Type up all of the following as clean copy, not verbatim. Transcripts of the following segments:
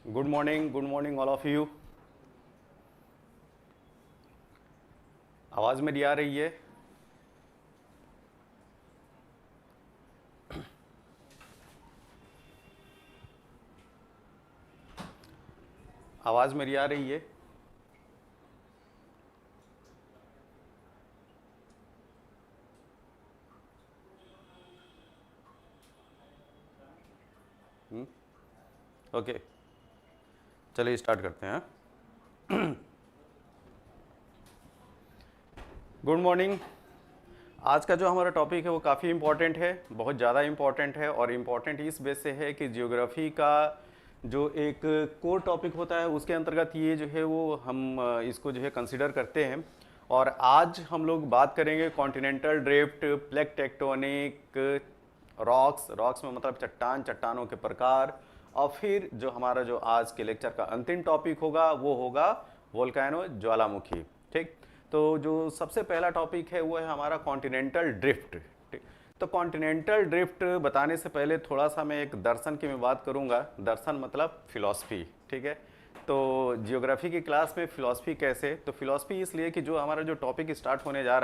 Good morning all of you. आवाज़ मेरी आ रही है? आवाज़ मेरी आ रही है? ओके, चलिए स्टार्ट करते हैं। Good morning. आज का जो हमारा टॉपिक है वो काफ़ी इम्पॉर्टेंट है, बहुत ज़्यादा इम्पॉर्टेंट है। और इम्पॉर्टेंट इस बेस से है कि जियोग्राफी का जो एक कोर टॉपिक होता है उसके अंतर्गत ये जो है वो हम इसको जो है कंसिडर करते हैं। और आज हम लोग बात करेंगे continental drift, plate tectonic, rocks में मतलब चट्टानों के प्रकार। और फिर जो हमारा जो आज के लेक्चर का अंतिम टॉपिक होगा वो होगा वोल्केनो, ज्वालामुखी। ठीक, तो जो सबसे पहला टॉपिक है वो है हमारा कॉन्टिनेंटल ड्रिफ्ट। ठीक, तो कॉन्टिनेंटल ड्रिफ्ट बताने से पहले थोड़ा सा मैं एक दर्शन की मैं बात करूंगा। दर्शन मतलब फिलॉसफी। ठीक है, तो जियोग्राफी की क्लास में फिलॉसफी कैसे, तो फिलॉसफी इसलिए कि जो हमारा जो टॉपिक स्टार्ट होने जा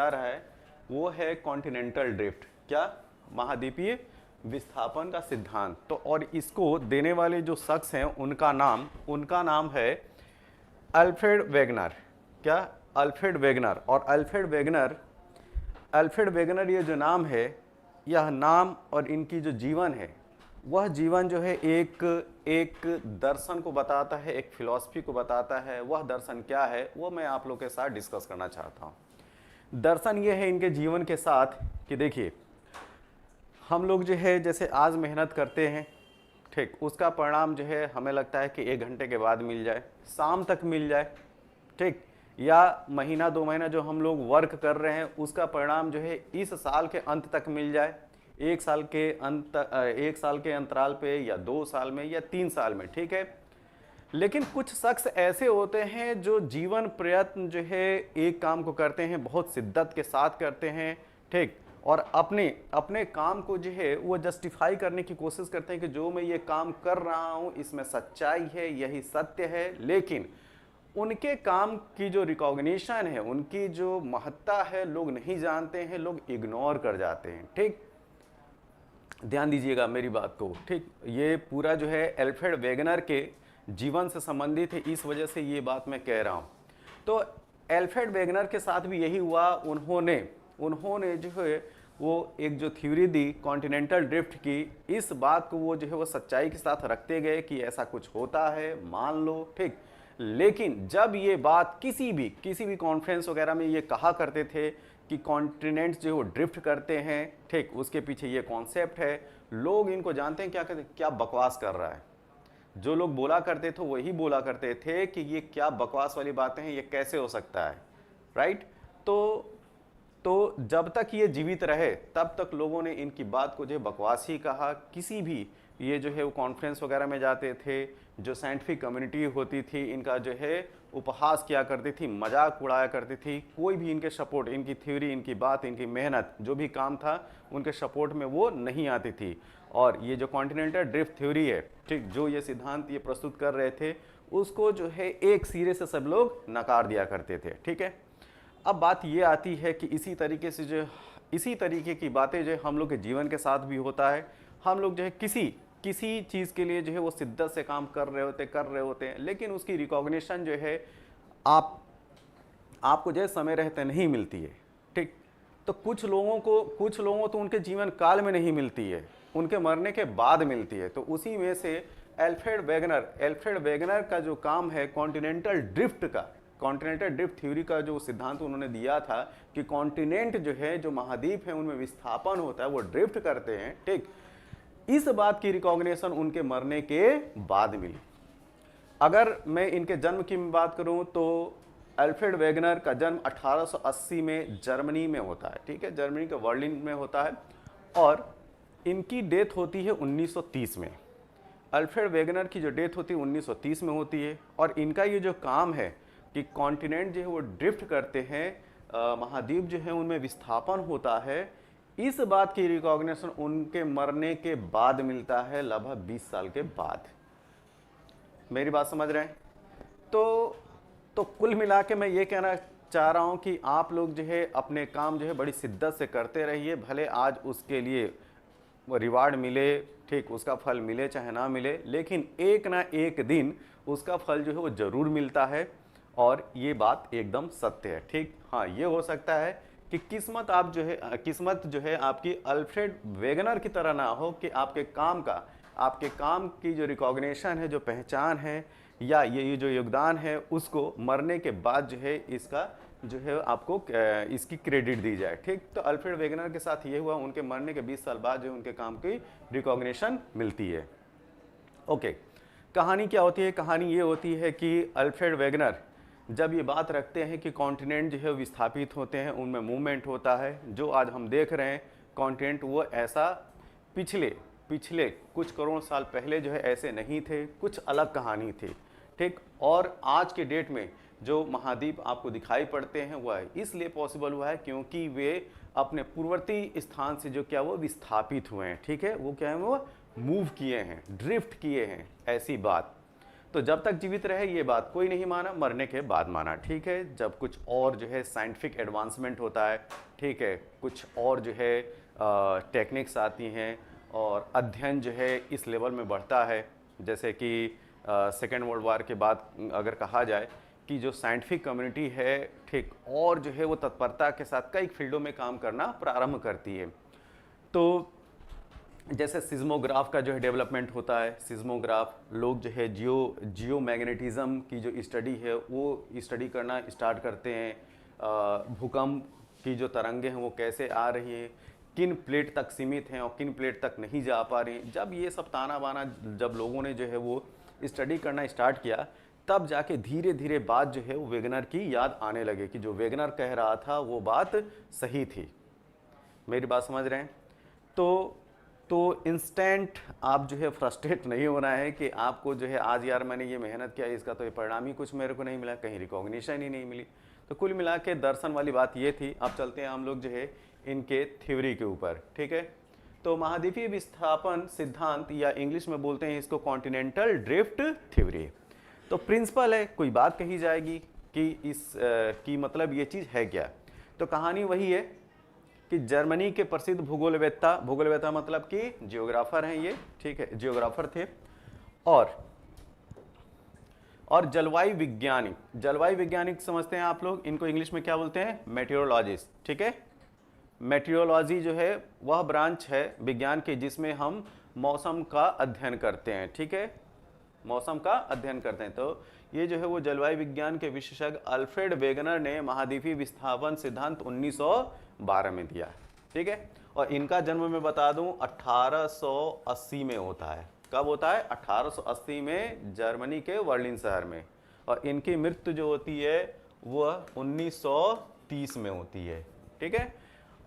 रहा है वो है कॉन्टिनेंटल ड्रिफ्ट। क्या? महाद्वीपीय विस्थापन का सिद्धांत। तो और इसको देने वाले जो शख्स हैं उनका नाम है अल्फ्रेड वेगनर। क्या? Alfred Wegener. और अल्फ्रेड वेगनर ये जो नाम है, यह नाम और इनकी जो जीवन है वह जीवन जो है एक दर्शन को बताता है, एक फिलॉसफी को बताता है। वह दर्शन क्या है वो मैं आप लोग के साथ डिस्कस करना चाहता हूँ। दर्शन ये है इनके जीवन के साथ कि देखिए, हम लोग जो है जैसे आज मेहनत करते हैं, ठीक, उसका परिणाम जो है हमें लगता है कि 1 घंटे के बाद मिल जाए, शाम तक मिल जाए, ठीक, या महीना 2 महीना जो हम लोग वर्क कर रहे हैं उसका परिणाम जो है इस साल के अंत तक मिल जाए, 1 साल के अंतराल पे, या 2 साल में, या 3 साल में। ठीक है, लेकिन कुछ शख्स ऐसे होते हैं जो जीवन प्रयत्न जो है एक काम को करते हैं, बहुत शिद्दत के साथ करते हैं, ठीक, और अपने अपने काम को जो है वो जस्टिफाई करने की कोशिश करते हैं कि जो मैं ये काम कर रहा हूँ इसमें सच्चाई है, यही सत्य है। लेकिन उनके काम की जो रिकॉग्निशन है, उनकी जो महत्ता है, लोग नहीं जानते हैं, लोग इग्नोर कर जाते हैं। ठीक, ध्यान दीजिएगा मेरी बात को। ठीक, ये पूरा जो है अल्फ्रेड वेगनर के जीवन से संबंधित है, इस वजह से ये बात मैं कह रहा हूँ। तो अल्फ्रेड वेगनर के साथ भी यही हुआ। उन्होंने जो है वो एक जो थ्योरी दी कॉन्टिनेंटल ड्रिफ्ट की, इस बात को वो जो है वो सच्चाई के साथ रखते गए कि ऐसा कुछ होता है, मान लो। ठीक, लेकिन जब ये बात किसी भी कॉन्फ्रेंस वगैरह में ये कहा करते थे कि कॉन्टिनेंट्स जो है वो ड्रिफ्ट करते हैं, ठीक, उसके पीछे ये कॉन्सेप्ट है, लोग इनको जानते हैं क्या कहते हैं, क्या बकवास कर रहा है। जो लोग बोला करते थे वही बोला करते थे कि ये क्या बकवास वाली बातें हैं, ये कैसे हो सकता है, राइट। तो जब तक ये जीवित रहे तब तक लोगों ने इनकी बात को जो है बकवास ही कहा। किसी भी ये जो है वो कॉन्फ्रेंस वगैरह में जाते थे, जो साइंटिफिक कम्युनिटी होती थी इनका जो है उपहास किया करती थी, मजाक उड़ाया करती थी। कोई भी इनके सपोर्ट, इनकी थ्योरी, इनकी बात, इनकी मेहनत, जो भी काम था उनके सपोर्ट में वो नहीं आती थी। और ये जो कॉन्टिनेंटल ड्रिफ्ट थ्योरी है, ठीक, जो ये सिद्धांत ये प्रस्तुत कर रहे थे, उसको जो है एक सिरे से सब लोग नकार दिया करते थे। ठीक है, अब बात ये आती है कि इसी तरीके की बातें जो हम लोग के जीवन के साथ भी होता है। हम लोग जो है किसी चीज़ के लिए जो है वो शिद्दत से काम कर रहे होते हैं, लेकिन उसकी रिकॉग्निशन जो है आपको जो है समय रहते नहीं मिलती है। ठीक, तो कुछ लोगों तो उनके जीवन काल में नहीं मिलती है, उनके मरने के बाद मिलती है। तो उसी में से अल्फ्रेड वेगनर का जो काम है कॉन्टिनेंटल ड्रिफ्ट थ्योरी का जो सिद्धांत उन्होंने दिया था कि कॉन्टिनेंट जो है, जो महाद्वीप है, उनमें विस्थापन होता है, वो ड्रिफ्ट करते हैं। ठीक, इस बात की रिकॉग्निशन उनके मरने के बाद मिली। अगर मैं इनके जन्म की बात करूं तो अल्फ्रेड वेगनर का जन्म 1880 में जर्मनी में होता है। ठीक है, जर्मनी के बर्लिन में होता है, और इनकी डेथ होती है 1930 में। अल्फ्रेड वेगनर की जो डेथ होती है 1930 में होती है। और इनका ये जो काम है कि कॉन्टिनेंट जो है वो ड्रिफ्ट करते हैं, महाद्वीप जो है उनमें विस्थापन होता है, इस बात की रिकॉग्निशन उनके मरने के बाद मिलता है, लगभग 20 साल के बाद। मेरी बात समझ रहे हैं? तो कुल मिला के मैं ये कहना चाह रहा हूँ कि आप लोग जो है अपने काम जो है बड़ी शिद्दत से करते रहिए, भले आज उसके लिए रिवार्ड मिले, ठीक, उसका फल मिले चाहे ना मिले, लेकिन एक ना एक दिन उसका फल जो है वो ज़रूर मिलता है, और ये बात एकदम सत्य है। ठीक, हाँ, ये हो सकता है कि किस्मत जो है आपकी अल्फ्रेड वेगनर की तरह ना हो, कि आपके काम की जो रिकॉग्निशन है, जो पहचान है, या ये जो योगदान है, उसको मरने के बाद जो है इसका जो है आपको इसकी क्रेडिट दी जाए। ठीक, तो अल्फ्रेड वेगनर के साथ ये हुआ, उनके मरने के 20 साल बाद जो उनके काम की रिकॉग्निशन मिलती है। ओके, कहानी क्या होती है? कहानी ये होती है कि अल्फ्रेड वेगनर जब ये बात रखते हैं कि कॉन्टिनेंट जो है विस्थापित होते हैं, उनमें मूवमेंट होता है, जो आज हम देख रहे हैं कॉन्टिनेंट, वो ऐसा पिछले कुछ करोड़ साल पहले जो है ऐसे नहीं थे, कुछ अलग कहानी थी। ठीक, और आज के डेट में जो महाद्वीप आपको दिखाई पड़ते हैं वह इसलिए पॉसिबल हुआ है क्योंकि वे अपने पूर्ववर्ती स्थान से जो क्या वो विस्थापित हुए हैं। ठीक है, वो क्या है, वो मूव किए हैं, ड्रिफ्ट किए हैं, ऐसी बात। तो जब तक जीवित रहे ये बात कोई नहीं माना, मरने के बाद माना। ठीक है, जब कुछ और जो है साइंटिफिक एडवांसमेंट होता है, ठीक है, कुछ और जो है टेक्निक्स आती हैं और अध्ययन जो है इस लेवल में बढ़ता है, जैसे कि सेकेंड वर्ल्ड वॉर के बाद अगर कहा जाए कि जो साइंटिफिक कम्युनिटी है, ठीक, और जो है वो तत्परता के साथ कई फील्डों में काम करना प्रारंभ करती है। तो जैसे सिज्मोग्राफ का जो है डेवलपमेंट होता है, सिज्मोग्राफ लोग जो है जियो मैग्नेटिज्म की जो स्टडी है वो स्टडी करना स्टार्ट करते हैं। भूकंप की जो तरंगे हैं वो कैसे आ रही है, किन प्लेट तक सीमित हैं और किन प्लेट तक नहीं जा पा रही। जब ये सब ताना बाना जब लोगों ने जो है वो स्टडी करना स्टार्ट किया, तब जाके धीरे धीरे बात जो है वो वेगनर की याद आने लगे कि जो वेगनर कह रहा था वो बात सही थी। मेरी बात समझ रहे हैं? तो इंस्टेंट आप जो है फ्रस्ट्रेट नहीं होना है कि आपको जो है आज यार मैंने ये मेहनत किया, इसका तो ये परिणाम ही कुछ मेरे को नहीं मिला, कहीं रिकॉग्निशन ही नहीं मिली। तो कुल मिला के दर्शन वाली बात ये थी। अब चलते हैं हम लोग जो है इनके थ्योरी के ऊपर। ठीक है, तो महाद्वीपीय विस्थापन सिद्धांत, या इंग्लिश में बोलते हैं इसको कॉन्टिनेंटल ड्रिफ्ट थ्योरी। तो प्रिंसिपल है, कोई बात कही जाएगी कि इस की मतलब ये चीज़ है क्या। तो कहानी वही है कि जर्मनी के प्रसिद्ध भूगोलवेत्ता मतलब कि जियोग्राफर हैं ये, ठीक है, जियोग्राफर थे, और जलवायु वैज्ञानिक समझते हैं आप लोग, इनको इंग्लिश में क्या बोलते हैं? मेटेरोलॉजिस्ट। ठीक है, मेटेरोलॉजी जो है वह ब्रांच है विज्ञान की जिसमें हम मौसम का अध्ययन करते हैं। ठीक है, मौसम का अध्ययन करते हैं। तो ये जो है वो जलवायु विज्ञान के विशेषज्ञ अल्फ्रेड वेगनर ने महाद्वीपीय विस्थापन सिद्धांत 1912 में दिया। ठीक है, और इनका जन्म मैं बता दूं 1880 में होता है। कब होता है? 1880 में जर्मनी के बर्लिन शहर में। और इनकी मृत्यु जो होती है वह 1930 में होती है। ठीक है,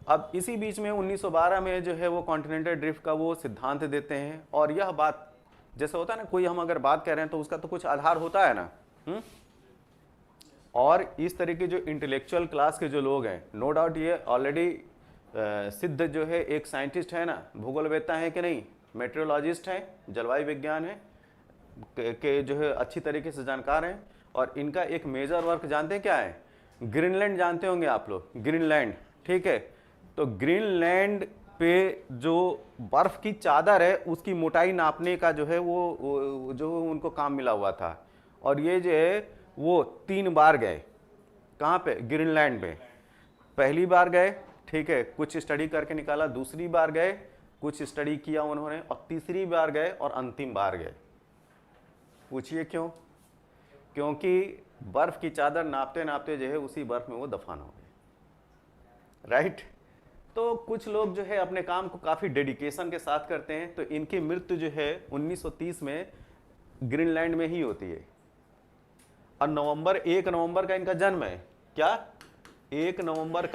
अब इसी बीच में 1912 में जो है वो कॉन्टिनेंटल ड्रिफ्ट का वो सिद्धांत देते हैं। और यह बात जैसे होता है ना, कोई हम अगर बात कर रहे हैं तो उसका तो कुछ आधार होता है ना। और इस तरह के जो इंटेलेक्चुअल क्लास के जो लोग हैं, नो डाउट ये ऑलरेडी सिद्ध जो है एक साइंटिस्ट है ना, भूगोलवेत्ता है कि नहीं, मेट्रोलॉजिस्ट हैं, जलवायु विज्ञान है के जो है अच्छी तरीके से जानकार हैं। और इनका एक मेजर वर्क जानते हैं क्या है? ग्रीनलैंड जानते होंगे आप लोग, ग्रीनलैंड। ठीक है, तो ग्रीनलैंड पे जो बर्फ की चादर है उसकी मोटाई नापने का जो है वो जो उनको काम मिला हुआ था। और ये जो है वो 3 बार गए। कहाँ पे? ग्रीनलैंड पे। पहली बार गए, ठीक है, कुछ स्टडी करके निकाला, दूसरी बार गए, कुछ स्टडी किया उन्होंने, और तीसरी बार गए और अंतिम बार गए। पूछिए क्यों? क्योंकि बर्फ की चादर नापते नापते जो है उसी बर्फ में वो दफन हो गए। राइट? तो कुछ लोग जो है अपने काम को काफ़ी डेडिकेशन के साथ करते हैं। तो इनकी मृत्यु जो है 1930 में ग्रीनलैंड में ही होती है। और 1 नवंबर का इनका जन्म है। क्या? 1 नवंबर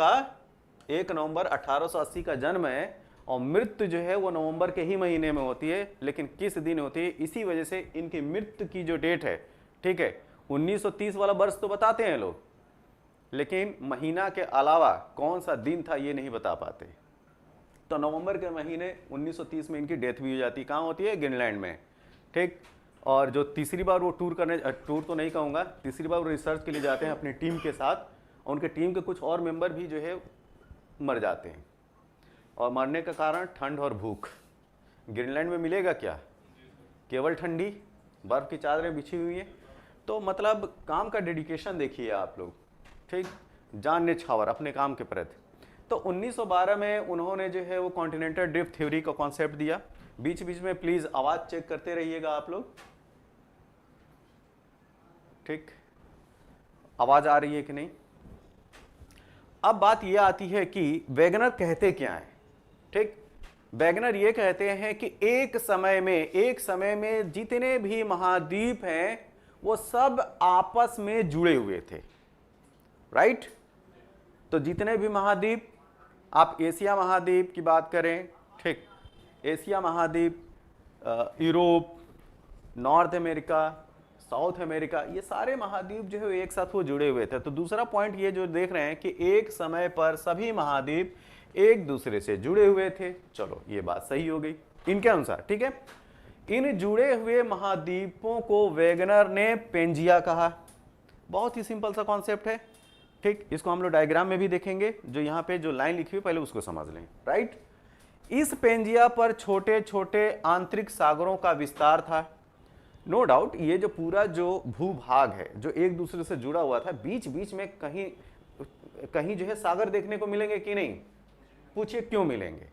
1880 का जन्म है। और मृत्यु जो है वो नवंबर के ही महीने में होती है। लेकिन किस दिन होती है, इसी वजह से इनकी मृत्यु की जो डेट है, ठीक है, 1930 वाला वर्ष तो बताते हैं लोग, लेकिन महीना के अलावा कौन सा दिन था ये नहीं बता पाते। तो नवंबर के महीने 1930 में इनकी डेथ भी हो जाती है। कहाँ होती है? ग्रीनलैंड में, ठीक। और जो तीसरी बार वो टूर तो नहीं कहूँगा, तीसरी बार वो रिसर्च के लिए जाते हैं अपनी टीम के साथ, और उनके टीम के कुछ और मेंबर भी जो है मर जाते हैं। और मरने का कारण ठंड और भूख। ग्रीनलैंड में मिलेगा क्या? केवल ठंडी, बर्फ़ की चादरें बिछी हुई हैं। तो मतलब काम का डेडिकेशन देखिए आप लोग, ठीक, जान न्यौछावर अपने काम के प्रति। तो 1912 में उन्होंने जो है वो कॉन्टिनेंटल ड्रिफ्ट थ्योरी का कॉन्सेप्ट दिया। बीच बीच में प्लीज़ आवाज़ चेक करते रहिएगा आप लोग, ठीक, आवाज़ आ रही है कि नहीं। अब बात यह आती है कि वेगनर कहते क्या हैं, ठीक। वेगनर ये कहते हैं कि एक समय में जितने भी महाद्वीप हैं वो सब आपस में जुड़े हुए थे, राइट। तो जितने भी महाद्वीप, आप एशिया महाद्वीप की बात करें, ठीक, एशिया महाद्वीप, Europe, north America, south America, ये सारे महाद्वीप जो है एक साथ वो जुड़े हुए थे। तो दूसरा पॉइंट ये जो देख रहे हैं कि एक समय पर सभी महाद्वीप एक दूसरे से जुड़े हुए थे। चलो ये बात सही हो गई इनके अनुसार, ठीक है। इन जुड़े हुए महाद्वीपों को वेगनर ने पेंजिया कहा। बहुत ही सिंपल सा कॉन्सेप्ट है, ठीक। इसको हम लोग डायग्राम में भी देखेंगे, जो यहाँ पे जो लाइन लिखी हुई पहले उसको समझ लें, राइट। इस पेंजिया पर छोटे छोटे आंतरिक सागरों का विस्तार था। नो डाउट ये जो पूरा जो भूभाग है जो एक दूसरे से जुड़ा हुआ था, बीच बीच में कहीं कहीं जो है सागर देखने को मिलेंगे कि नहीं? पूछिए क्यों मिलेंगे?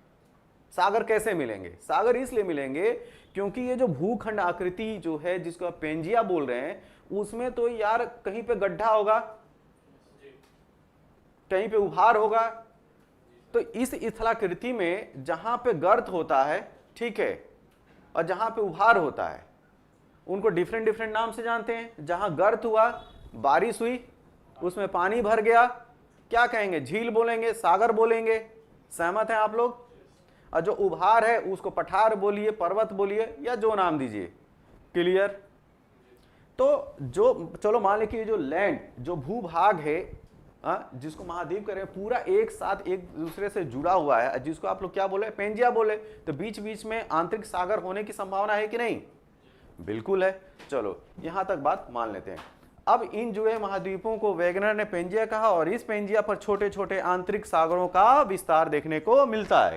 सागर कैसे मिलेंगे? सागर इसलिए मिलेंगे क्योंकि ये जो भूखंड आकृति जो है जिसको आप पेंजिया बोल रहे हैं, उसमें तो यार कहीं पे गड्ढा होगा, कहीं पे उभार होगा। तो इस स्थलाकृति में जहां पे गर्त होता है, ठीक है, और जहां पे उभार होता है, उनको डिफरेंट डिफरेंट नाम से जानते हैं। जहां गर्त हुआ, बारिश हुई, उसमें पानी भर गया, क्या कहेंगे? झील बोलेंगे, सागर बोलेंगे। सहमत हैं आप लोग? और जो उभार है उसको पठार बोलिए, पर्वत बोलिए, या जो नाम दीजिए। क्लियर? तो जो चलो मान लें कि जो लैंड, जो भूभाग है, जिसको महाद्वीप करें, पूरा एक साथ एक दूसरे से जुड़ा हुआ है, जिसको आप लोग क्या बोले? पेंजिया बोले। तो बीच बीच में आंतरिक सागर होने की संभावना है कि नहीं? बिल्कुल है। चलो यहां तक बात मान लेते हैं। अब इन जुड़े महाद्वीपों को वेगनर ने पेंजिया कहा, और इस पेंजिया पर छोटे छोटे आंतरिक सागरों का विस्तार देखने को मिलता है।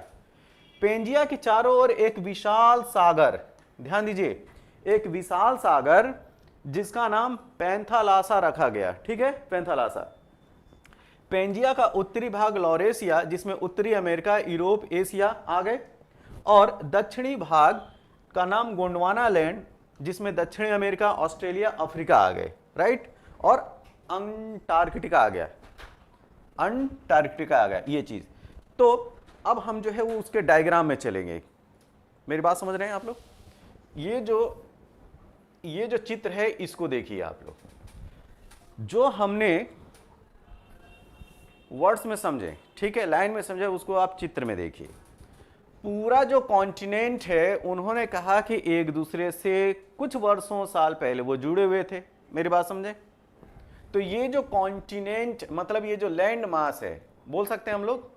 पेंजिया के चारों ओर एक विशाल सागर, ध्यान दीजिए, एक विशाल सागर जिसका नाम पैंथालासा रखा गया, ठीक है, पैंथालासा। पेंजिया का उत्तरी भाग लॉरेसिया, जिसमें उत्तरी अमेरिका, यूरोप, एशिया आ गए, और दक्षिणी भाग का नाम गोंडवाना लैंड, जिसमें दक्षिणी अमेरिका, ऑस्ट्रेलिया, अफ्रीका आ गए, राइट। और अंटार्कटिका आ गया, अंटार्कटिका आ गया ये चीज। तो अब हम जो है वो उसके डायग्राम में चलेंगे। मेरी बात समझ रहे हैं आप लोग? ये जो चित्र है इसको देखिए आप लोग। जो हमने वर्ड्स में समझे, ठीक है, लाइन में समझे, उसको आप चित्र में देखिए। पूरा जो कॉन्टिनेंट है उन्होंने कहा कि एक दूसरे से कुछ वर्षों साल पहले वो जुड़े हुए थे। मेरी बात समझे? तो ये जो कॉन्टिनेंट मतलब ये जो लैंड मास है, बोल सकते हैं हम लोग,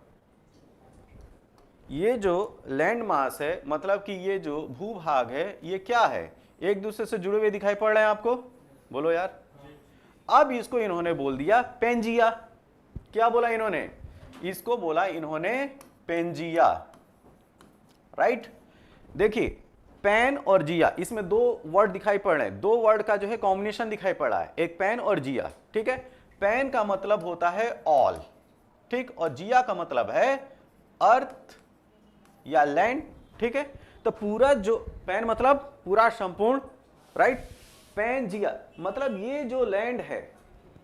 ये जो लैंड मास है मतलब कि ये जो भूभाग है ये क्या है? एक दूसरे से जुड़े हुए दिखाई पड़ रहे हैं आपको? बोलो यार। अब इसको इन्होंने बोल दिया पेंजिया। क्या बोला इन्होंने? इसको बोला इन्होंने पेंजिया, राइट। देखिए पैन और जिया, इसमें दो वर्ड दिखाई पड़ रहे हैं, दो वर्ड का जो है कॉम्बिनेशन दिखाई पड़ रहा है, एक पैन और जिया, ठीक है। पैन का मतलब होता है ऑल, ठीक, और जिया का मतलब है अर्थ या लैंड, ठीक है। तो पूरा जो पैन मतलब पूरा संपूर्ण, राइट। पैन जिया मतलब ये जो लैंड है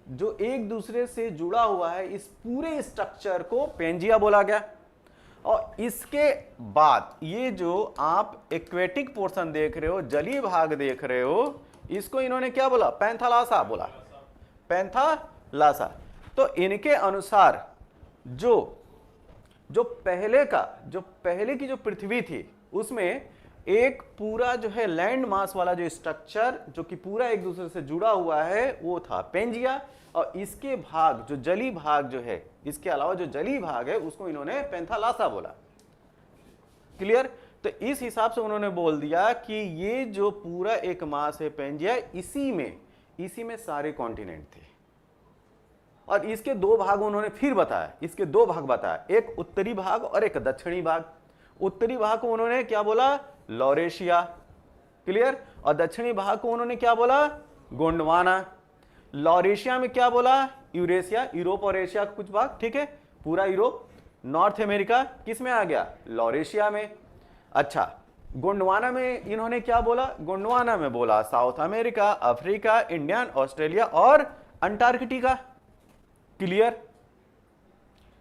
जो एक दूसरे से जुड़ा हुआ है, इस पूरे स्ट्रक्चर को पेंजिया बोला गया। और इसके बाद ये जो आप एक्वेटिक पोर्शन देख रहे हो, जलीय भाग देख रहे हो, इसको इन्होंने क्या बोला? पैंथालासा बोला, पैंथालासा। तो इनके अनुसार जो पहले की जो पृथ्वी थी उसमें एक पूरा जो है लैंड मास वाला जो स्ट्रक्चर जो कि पूरा एक दूसरे से जुड़ा हुआ है वो था पेंजिया। और इसके भाग जो जली भाग जो है, इसके अलावा जो जली भाग है उसको इन्होंने पैंथालासा बोला, क्लियर। तो इस हिसाब से उन्होंने बोल दिया कि ये जो पूरा एक मास है पेंजिया, इसी में सारे कॉन्टिनेंट थे। और इसके दो भाग उन्होंने फिर बताया, इसके दो भाग बताया, एक उत्तरी भाग और एक दक्षिणी भाग। उत्तरी भाग को उन्होंने क्या बोला, लॉरेशिया, क्लियर। और दक्षिणी भाग को उन्होंने क्या बोला, गोंडवाना। लॉरेशिया में क्या बोला, यूरेशिया, यूरोप और एशिया का कुछ भाग, ठीक है, पूरा यूरोप। नॉर्थ अमेरिका किस में आ गया, लॉरेशिया में। अच्छा, गोंडवाना में इन्होंने क्या बोला, गोंडवाना में बोला south America, Africa, Indian, Australia और अंटार्कटिका, क्लियर।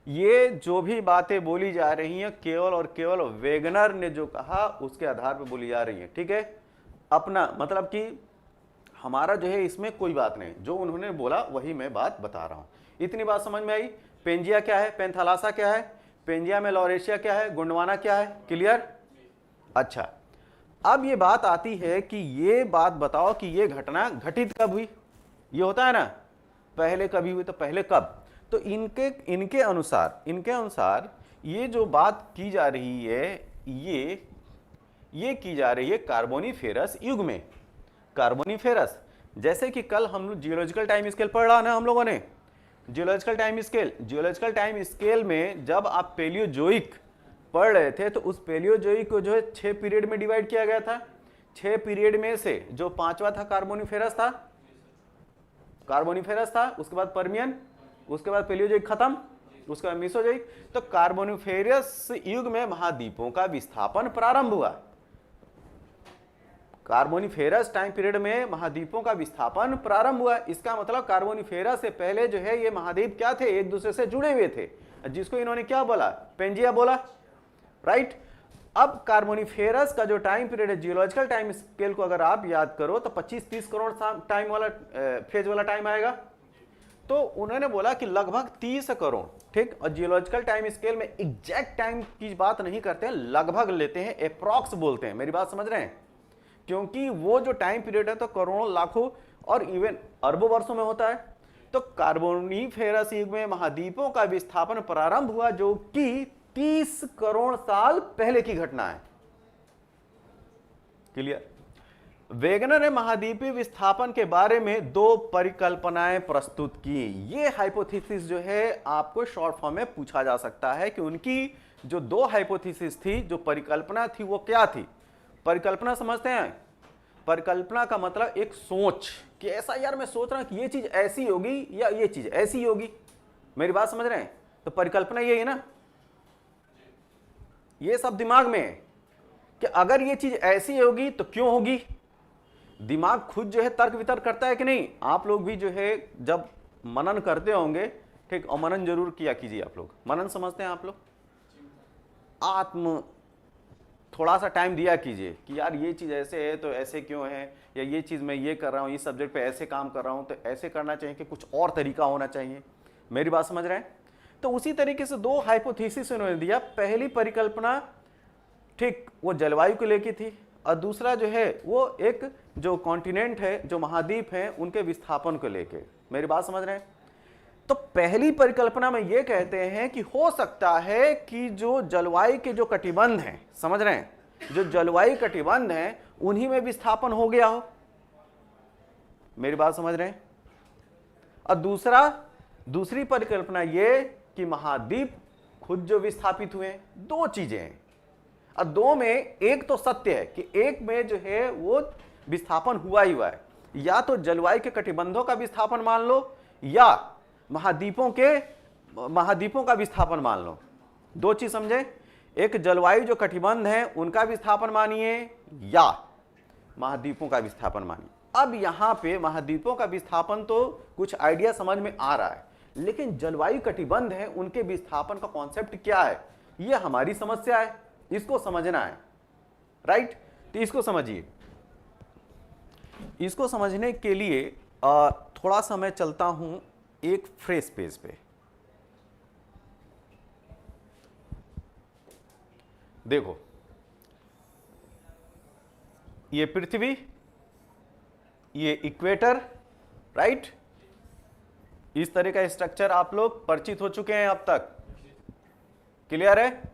ये जो भी बातें बोली जा रही हैं केवल और केवल वेगनर ने जो कहा उसके आधार पर बोली जा रही है, ठीक है। अपना मतलब कि हमारा जो है इसमें कोई बात नहीं, जो उन्होंने बोला वही मैं बात बता रहा हूं। इतनी बात समझ में आई। पेंजिया क्या है, पेंथालासा क्या है, पेंजिया में लॉरेशिया क्या है, गोंडवाना क्या है, क्लियर। अच्छा, अब ये बात आती है कि ये बात बताओ कि ये घटना घटित कब हुई। ये होता है ना, पहले कभी हुई तो पहले कब। तो इनके अनुसार ये जो बात की जा रही है, ये की जा रही है कार्बोनिफेरस युग में। कार्बोनिफेरस, जैसे कि कल हम लोग जियोलॉजिकल टाइम स्केल पढ़ रहा ना हम लोगों ने, जियोलॉजिकल टाइम स्केल में जब आप पेलियोजोइक पढ़ रहे थे तो उस पेलियोजोइक को जो है 6 पीरियड में डिवाइड किया गया था। 6 पीरियड में से जो 5वां था कार्बोनिफेरस था, उसके बाद पर्मियन, उसके बाद पेलियोजोइक खत्म, उसके बाद मेसोजोइक। तो कार्बोनिफेरस युग में महाद्वीपों का विस्थापन प्रारंभ हुआ। कार्बोनिफेरस टाइम पीरियड में महाद्वीपों का विस्थापन प्रारंभ हुआ। इसका मतलब कार्बोनिफेरस से पहले जो है ये महाद्वीप क्या थे, एक दूसरे से जुड़े हुए थे, जिसको इन्होंने क्या बोला, पेंजिया बोला, राइट। अब कार्बोनिफेरस का जो टाइम पीरियड है, जियोलॉजिकल टाइम स्केल को अगर आप याद करो तो 25-30 करोड़ टाइम वाला फेज वाला टाइम आएगा। तो उन्होंने बोला कि लगभग 30 करोड़, ठीक। और जियोलॉजिकल टाइम स्केल में एग्जैक्ट टाइम की बात नहीं करते हैं, लगभग लेते हैं, अप्रॉक्स बोलते हैं। मेरी बात समझ रहे हैं, क्योंकि वो जो टाइम पीरियड है तो करोड़ों, लाखों और इवन अरबों वर्षों में होता है। तो कार्बोनिफेरस युग में महाद्वीपों का विस्थापन प्रारंभ हुआ, जो कि 30 करोड़ साल पहले की घटना है, क्लियर। वेगनर ने महाद्वीपीय विस्थापन के बारे में 2 परिकल्पनाएं प्रस्तुत की। ये हाइपोथेसिस जो है आपको शॉर्ट फॉर्म में पूछा जा सकता है कि उनकी जो 2 हाइपोथेसिस थी, जो परिकल्पना थी, वो क्या थी। परिकल्पना समझते हैं, परिकल्पना का मतलब एक सोच कि ऐसा यार मैं सोच रहा हूं कि ये चीज ऐसी होगी या ये चीज ऐसी होगी। मेरी बात समझ रहे हैं, तो परिकल्पना ये है ना, ये सब दिमाग में है कि अगर ये चीज ऐसी होगी तो क्यों होगी। दिमाग खुद जो है तर्क वितर्क करता है कि नहीं। आप लोग भी जो है जब मनन करते होंगे, ठीक, और मनन जरूर किया कीजिए। आप लोग मनन समझते हैं, आप लोग आत्म थोड़ा सा टाइम दिया कीजिए कि यार ये चीज़ ऐसे है तो ऐसे क्यों है, या ये चीज़ मैं ये कर रहा हूँ, इस सब्जेक्ट पे ऐसे काम कर रहा हूँ तो ऐसे करना चाहिए कि कुछ और तरीका होना चाहिए। मेरी बात समझ रहे हैं। तो उसी तरीके से 2 हाइपोथेसिस उन्होंने दिया। पहली परिकल्पना, ठीक, वो जलवायु को लेकर थी, और दूसरा जो है वो एक जो कॉन्टिनेंट है, जो महाद्वीप है, उनके विस्थापन को लेके। मेरी बात समझ रहे हैं। तो पहली परिकल्पना में ये कहते हैं कि हो सकता है कि जो जलवायु के जो कटिबंध हैं, समझ रहे हैं, जो जलवायु कटिबंध हैं उन्हीं में विस्थापन हो गया हो। मेरी बात समझ रहे हैं। और दूसरी परिकल्पना ये कि महाद्वीप खुद जो विस्थापित हुए। 2 चीजें हैं, और 2 में एक तो सत्य है कि एक में जो है वो विस्थापन हुआ ही हुआ है। या तो जलवायु के कटिबंधों का विस्थापन मान लो, या महाद्वीपों का विस्थापन मान लो। 2 चीज समझे, एक जलवायु जो कटिबंध है उनका विस्थापन मानिए, या महाद्वीपों का विस्थापन मानिए। अब यहां पे महाद्वीपों का विस्थापन तो कुछ आइडिया समझ में आ रहा है, लेकिन जलवायु कटिबंध है उनके विस्थापन का कॉन्सेप्ट क्या है, यह हमारी समस्या है, इसको समझना है, राइट। तो इसको समझिए। इसको समझने के लिए थोड़ा सा मैं चलता हूं एक फ्रेश पेज पे। देखो, ये पृथ्वी, ये इक्वेटर, राइट। इस तरह का स्ट्रक्चर आप लोग परिचित हो चुके हैं अब तक, क्लियर है।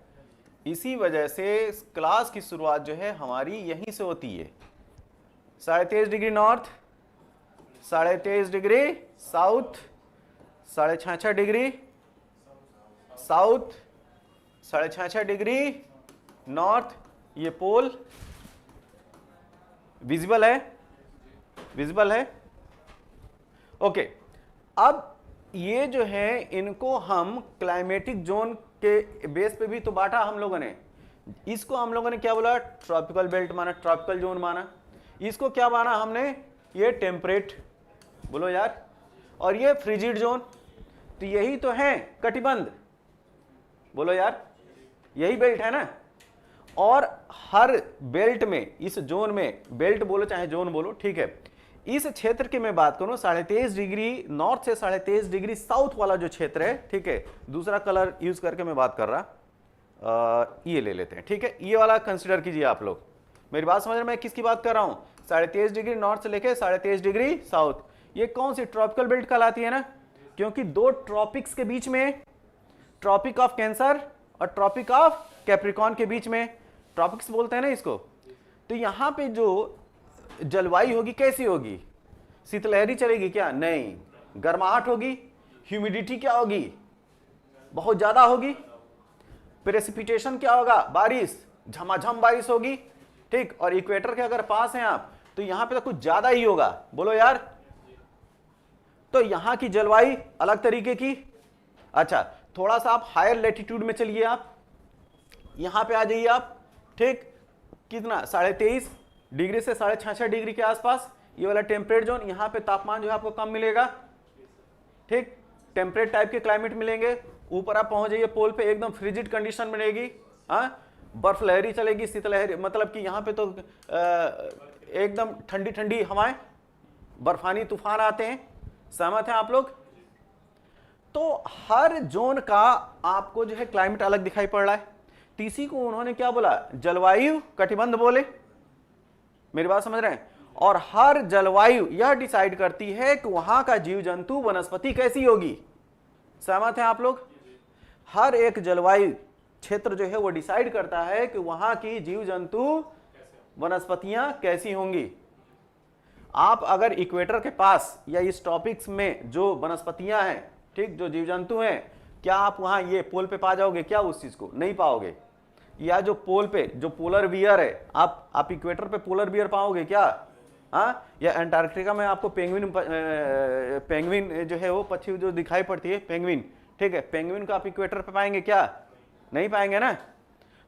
इसी वजह से क्लास की शुरुआत जो है हमारी यहीं से होती है। 23.5 degree north, 23.5 degree south, 66.5 degree south, 66.5 degree north, ये पोल विजिबल है, विजिबल है। ओके, अब ये जो है इनको हम क्लाइमेटिक जोन के बेस पे भी तो बांटा हम लोगों ने। इसको हम लोगों ने क्या बोला, ट्रॉपिकल बेल्ट माना, ट्रॉपिकल जोन माना। इसको क्या माना हमने, ये टेम्परेट, बोलो यार, और ये फ्रिजिड जोन। तो यही तो है कटिबंध, बोलो यार, यही बेल्ट है ना। और हर बेल्ट में, इस जोन में, बेल्ट बोलो चाहे जोन बोलो, ठीक है, इस क्षेत्र की मैं बात करूं 23.5 डिग्री नॉर्थ से 23.5 डिग्री साउथ वाला जो क्षेत्र है, ठीक है, दूसरा कलर यूज करके मैं बात कर रहा, ये ले लेते हैं, ठीक है, ये वाला कंसिडर कीजिए आप लोग। मेरी बात समझ रहे हैं मैं किसकी बात कर रहा हूं, 23.5 डिग्री नॉर्थ से लेके 23.5 डिग्री साउथ। ये कौन सी ट्रॉपिकल बेल्ट कहलाती है ना, क्योंकि दो ट्रॉपिक्स के बीच में, ट्रॉपिक ऑफ कैंसर और ट्रॉपिक ऑफ कैप्रिकॉन के बीच में, ट्रॉपिक्स बोलते हैं ना इसको। तो यहां पे जो जलवायु होगी कैसी होगी, शीतलहरी चलेगी क्या, नहीं, गर्माहट होगी, ह्यूमिडिटी क्या होगी, बहुत ज्यादा होगी, प्रेसिपिटेशन क्या होगा, बारिश, झमाझम बारिश होगी, ठीक। और इक्वेटर के अगर पास हैं आप तो यहां पे तो कुछ ज्यादा ही होगा, बोलो यार। तो यहां की जलवायु अलग तरीके की। अच्छा, थोड़ा सा आप हायर लेटीट्यूड में चलिए, आप यहां पे आ जाइए आप, ठीक, कितना 23.5 डिग्री से 66.5 डिग्री के आसपास, ये वाला टेम्परेट जोन। यहां पे तापमान जो है आपको कम मिलेगा, ठीक, टेम्परेट टाइप के क्लाइमेट मिलेंगे। ऊपर आप पहुंच जाइए पोल पे, एकदम फ्रिजिड कंडीशन बनेगी, हाँ, बर्फ लहरी चलेगी, शीतलहरी, मतलब कि यहां पे तो एकदम ठंडी ठंडी हवाएं, बर्फानी तूफान आते हैं। सहमत हैं आप लोग। तो हर जोन का आपको जो है क्लाइमेट अलग दिखाई पड़ रहा है। तीसरी को उन्होंने क्या बोला, जलवायु कटिबंध बोले, मेरी बात समझ रहे हैं। और हर जलवायु यह डिसाइड करती है कि वहां का जीव जंतु वनस्पति कैसी होगी। सहमत हैं आप लोग। हर एक जलवायु क्षेत्र जो है वो डिसाइड करता है कि वहां की जीव जंतु वनस्पतियां कैसी होंगी। आप अगर इक्वेटर के पास या इस टॉपिक्स में जो वनस्पतियां हैं, ठीक, जो जीव जंतु हैं, क्या आप वहां ये पोल पे पा जाओगे क्या, उस चीज को नहीं पाओगे। या जो पोल पे जो पोलर बियर है, आप इक्वेटर पे पोलर बियर पाओगे क्या, हाँ, या अंटार्कटिका में आपको पेंगुइन जो है वो पक्षी जो दिखाई पड़ती है, पेंगुइन, ठीक है, पेंगुइन को आप इक्वेटर पे पाएंगे क्या, नहीं पाएंगे ना।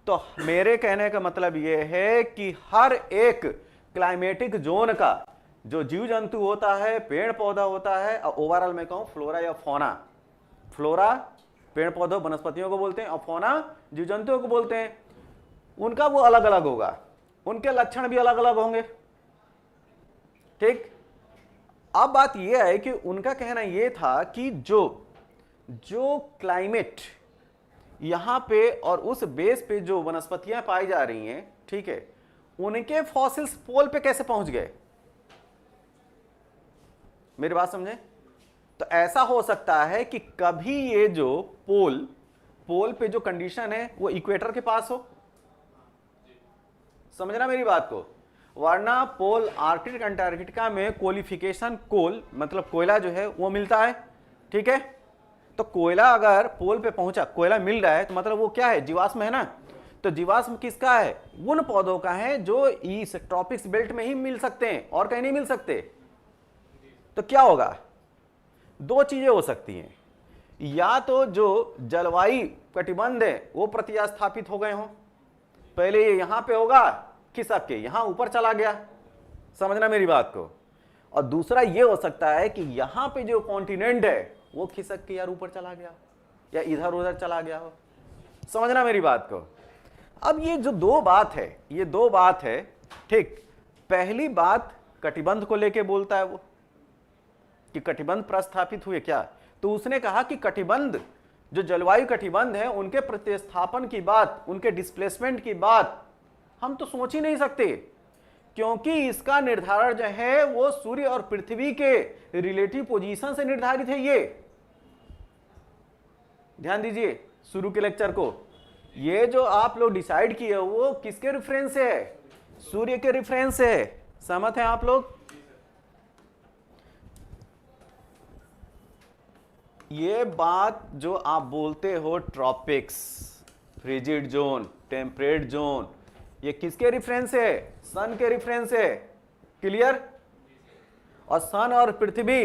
तो मेरे कहने का मतलब ये है कि हर एक क्लाइमेटिक जोन का जो जीव जंतु होता है, पेड़ पौधा होता है, और ओवरऑल मैं कहूं फ्लोरा या फौना, फ्लोरा पेड़ पौधों वनस्पतियों को बोलते हैं, और फौना जीव जंतुओं को बोलते हैं, उनका वो अलग अलग होगा, उनके लक्षण भी अलग अलग होंगे, ठीक। अब बात यह है कि उनका कहना यह था कि जो क्लाइमेट यहां पे और उस बेस पे जो वनस्पतियां पाई जा रही हैं, ठीक है, उनके फॉसिल्स पोल पे कैसे पहुंच गए, मेरी बात समझे। तो ऐसा हो सकता है कि कभी ये जो पोल पे जो कंडीशन है वो इक्वेटर के पास हो, समझना मेरी बात को। वरना पोल आर्कटिक अंटार्कटिका में कोलिफिकेशन, कोल मतलब कोयला जो है वो मिलता है, ठीक है। तो कोयला अगर पोल पे पहुंचा, कोयला मिल रहा है, तो मतलब वो क्या है, जीवाश्म है ना। तो जीवाश्म किसका है, उन पौधों का है जो इस ट्रॉपिक्स बेल्ट में ही मिल सकते हैं, और कहीं नहीं मिल सकते। तो क्या होगा, दो चीजें हो सकती हैं, या तो जो जलवायु कटिबंध है वो प्रतिस्थापित हो गए हों, पहले ये यहां पे होगा, खिसक के यहां ऊपर चला गया, समझना मेरी बात को। और दूसरा ये हो सकता है कि यहां पे जो कॉन्टिनेंट है वो खिसक के यार ऊपर चला गया या इधर उधर चला गया हो, समझना मेरी बात को। अब ये जो दो बात है, ये दो बात है, ठीक। पहली बात कटिबंध को लेके बोलता है वो कि कटिबंध प्रस्थापित हुए क्या, तो उसने कहा कि कटिबंध जो जलवायु कटिबंध है उनके प्रतिस्थापन की बात, उनके डिस्प्लेसमेंट की बात हम तो सोच ही नहीं सकते, क्योंकि इसका निर्धारण जो है वो सूर्य और पृथ्वी के रिलेटिव पोजीशन से निर्धारित है। ये ध्यान दीजिए शुरू के लेक्चर को, ये जो आप लोग डिसाइड किए वो किसके रेफरेंस से है? सूर्य के रेफरेंस से। सहमत हैं आप लोग? ये बात जो आप बोलते हो tropics, frigid zone, temperate zone, ये किसके रेफरेंस है? सन के रेफरेंस है। क्लियर? और सन और पृथ्वी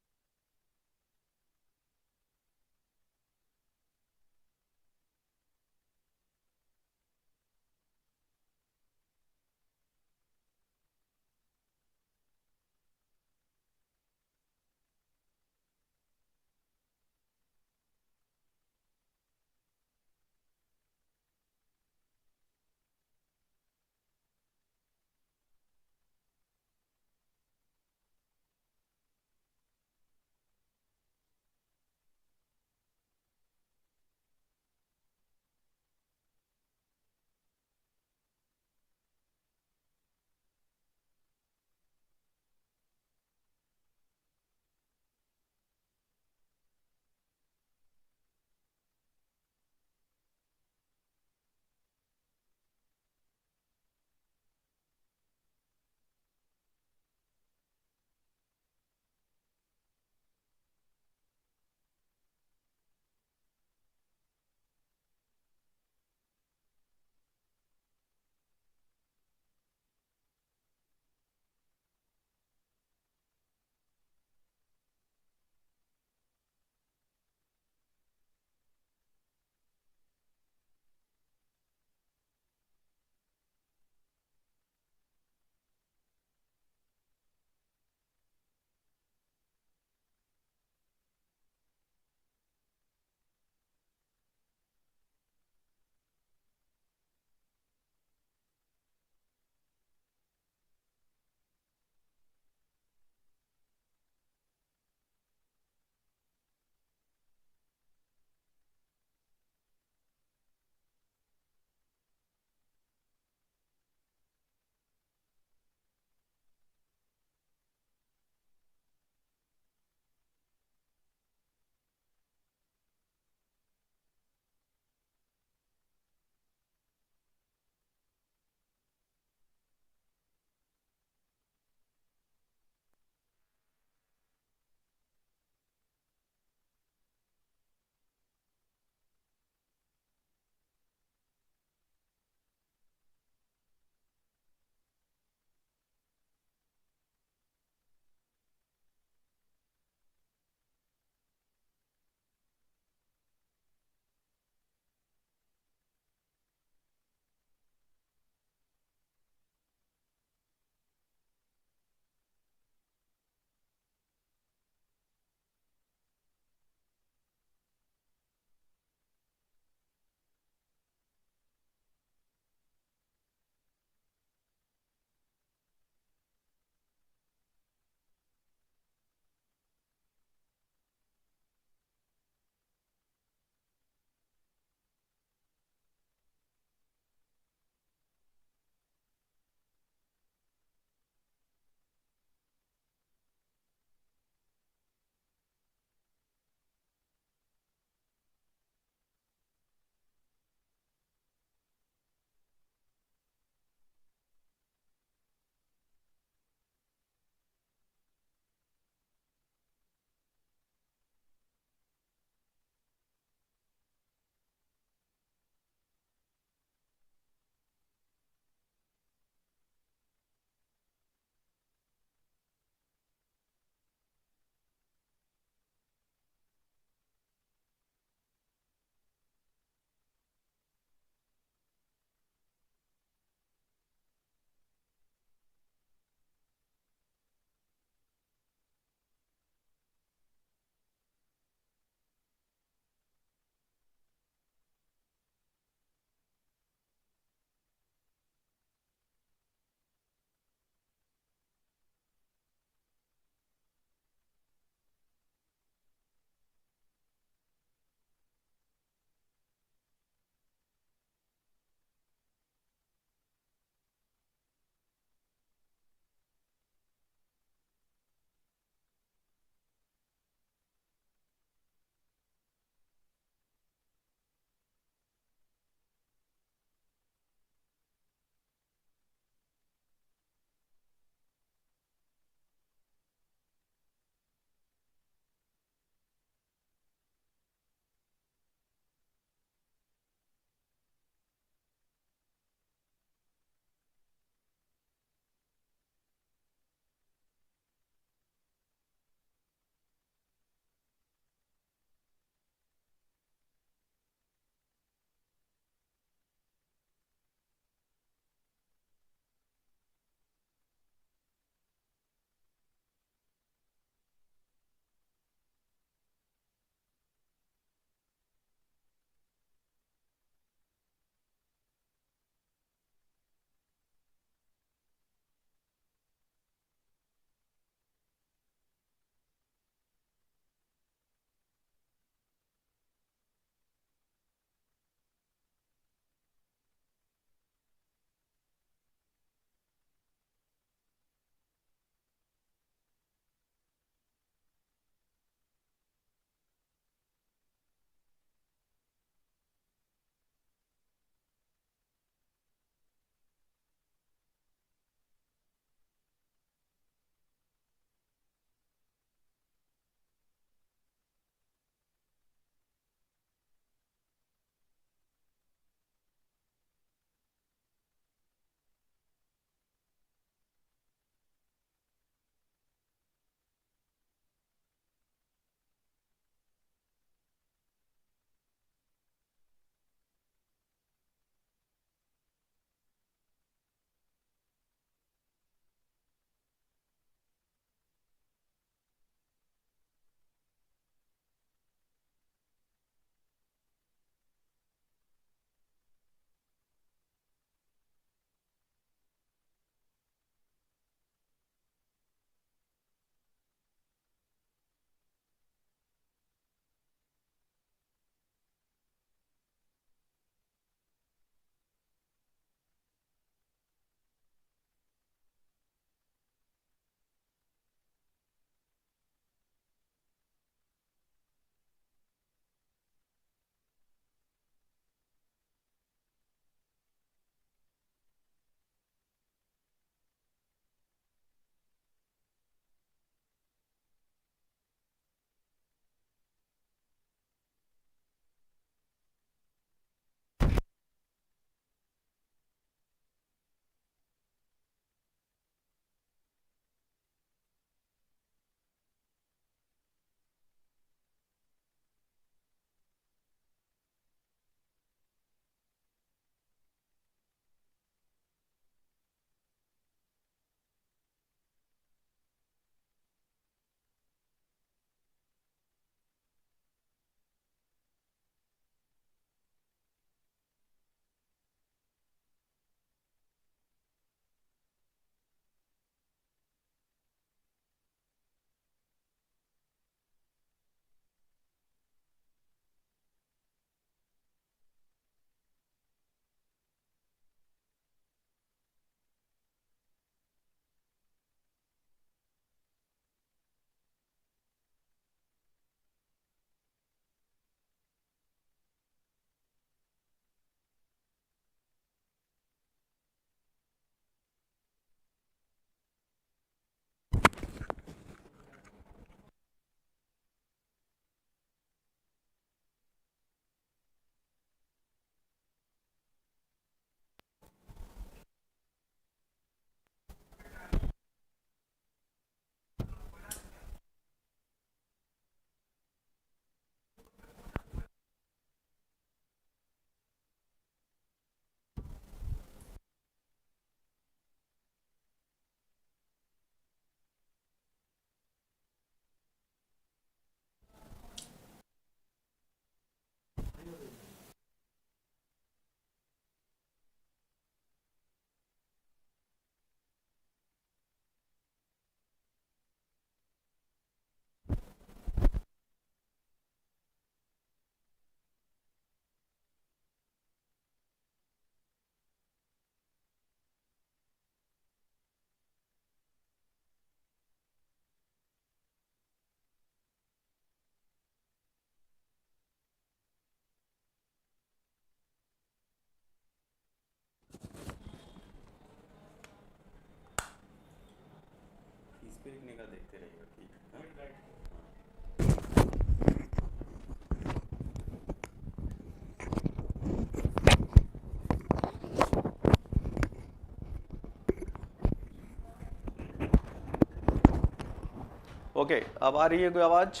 ओके, अब आ रही है कोई आवाज?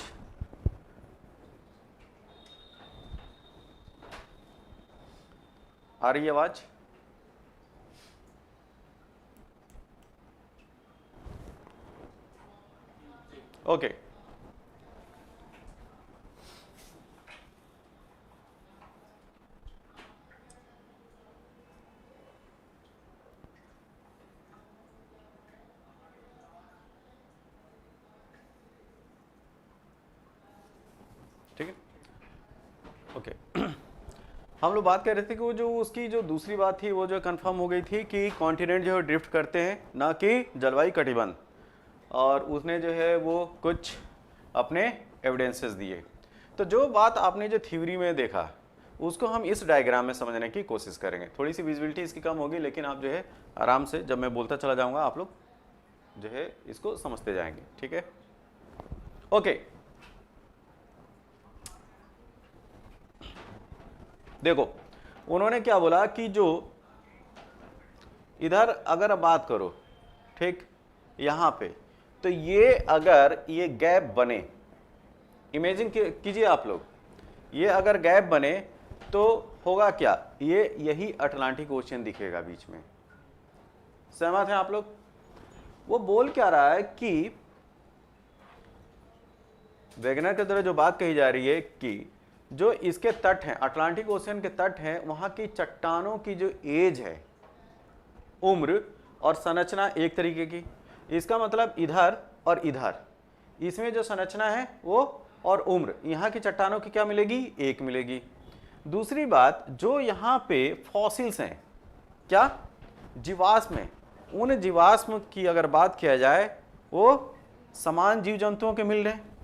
आ रही है आवाज? ओके, ठीक है। ओके, हम लोग बात कर रहे थे कि वो जो उसकी जो दूसरी बात थी वो जो कंफर्म हो गई थी कि कॉन्टिनेंट जो है ड्रिफ्ट करते हैं, ना कि जलवायु कटिबंध, और उसने जो है वो कुछ अपने एविडेंसेस दिए। तो जो बात आपने जो थ्योरी में देखा उसको हम इस डायग्राम में समझने की कोशिश करेंगे। थोड़ी सी विजिबिलिटी इसकी कम होगी, लेकिन आप जो है आराम से जब मैं बोलता चला जाऊंगा आप लोग जो है इसको समझते जाएंगे, ठीक है। ओके, देखो उन्होंने क्या बोला कि जो इधर अगर बात करो, ठीक, यहां पे तो ये अगर ये गैप बने, इमेजिन कीजिए आप लोग, ये अगर गैप बने तो होगा क्या, ये यही अटलांटिक ओशियन दिखेगा बीच में। सहमत हैं आप लोग? वो बोल क्या रहा है कि वेगनर के द्वारा जो बात कही जा रही है कि जो इसके तट हैं, अटलांटिक ओशियन के तट हैं, वहां की चट्टानों की जो एज है, उम्र और संरचना एक तरीके की। इसका मतलब इधर और इधर, इसमें जो संरचना है वो और उम्र यहाँ की चट्टानों की क्या मिलेगी, एक मिलेगी। दूसरी बात, जो यहाँ पे फॉसिल्स हैं, क्या जीवाश्म है, उन जीवाश्म की अगर बात किया जाए वो समान जीव जंतुओं के मिल रहे हैं।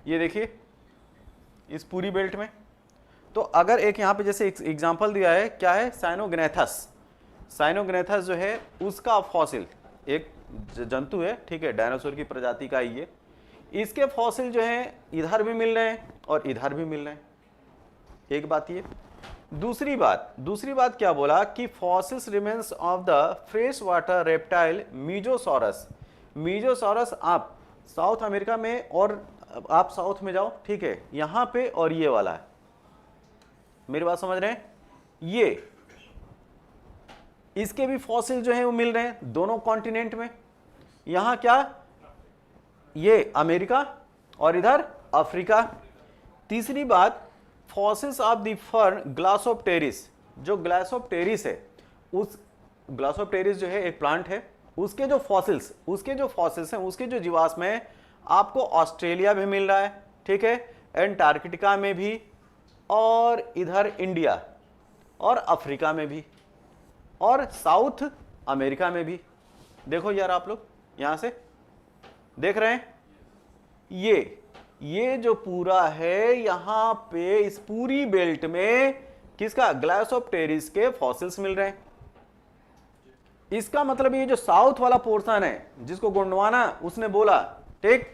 ये देखिए इस पूरी बेल्ट में। तो अगर एक यहाँ पे जैसे एग्जांपल दिया है, क्या है, साइनोग्नेथस। साइनोग्नेथस जो है उसका फॉसिल एक जंतु है, ठीक है, डायनासोर की प्रजाति का ही है। इसके फॉसिल जो है इधर भी मिल रहे हैं और इधर भी मिल रहे हैं। एक बात ये। दूसरी बात क्या बोला कि fossils remains of the fresh water reptile mesosaurus. Mesosaurus आप साउथ अमेरिका में, और आप साउथ में जाओ, ठीक है, यहां पे और ये वाला है, मेरी बात समझ रहे हैं, ये इसके भी फॉसिल जो है वो मिल रहे हैं दोनों कॉन्टिनेंट में। यहां क्या, ये अमेरिका और इधर अफ्रीका। तीसरी बात, फॉसिल्स ऑफ द फर्न ग्लासोप्टेरिस। जो ग्लासोप्टेरिस है, उस ग्लासोप्टेरिस जो है एक प्लांट है, उसके जो फॉसिल्स हैं, उसके जो जीवाश्म है, आपको ऑस्ट्रेलिया में मिल रहा है, ठीक है, एंटार्कटिका में भी, और इधर इंडिया और अफ्रीका में भी, और साउथ अमेरिका में भी। देखो यार आप लोग यहां से देख रहे हैं, ये जो पूरा है यहां पे इस पूरी बेल्ट में किसका, ग्लासोप्टेरिस के फॉसिल्स मिल रहे हैं। इसका मतलब ये जो साउथ वाला पोर्शन है, जिसको गोंडवाना उसने बोला, ठीक,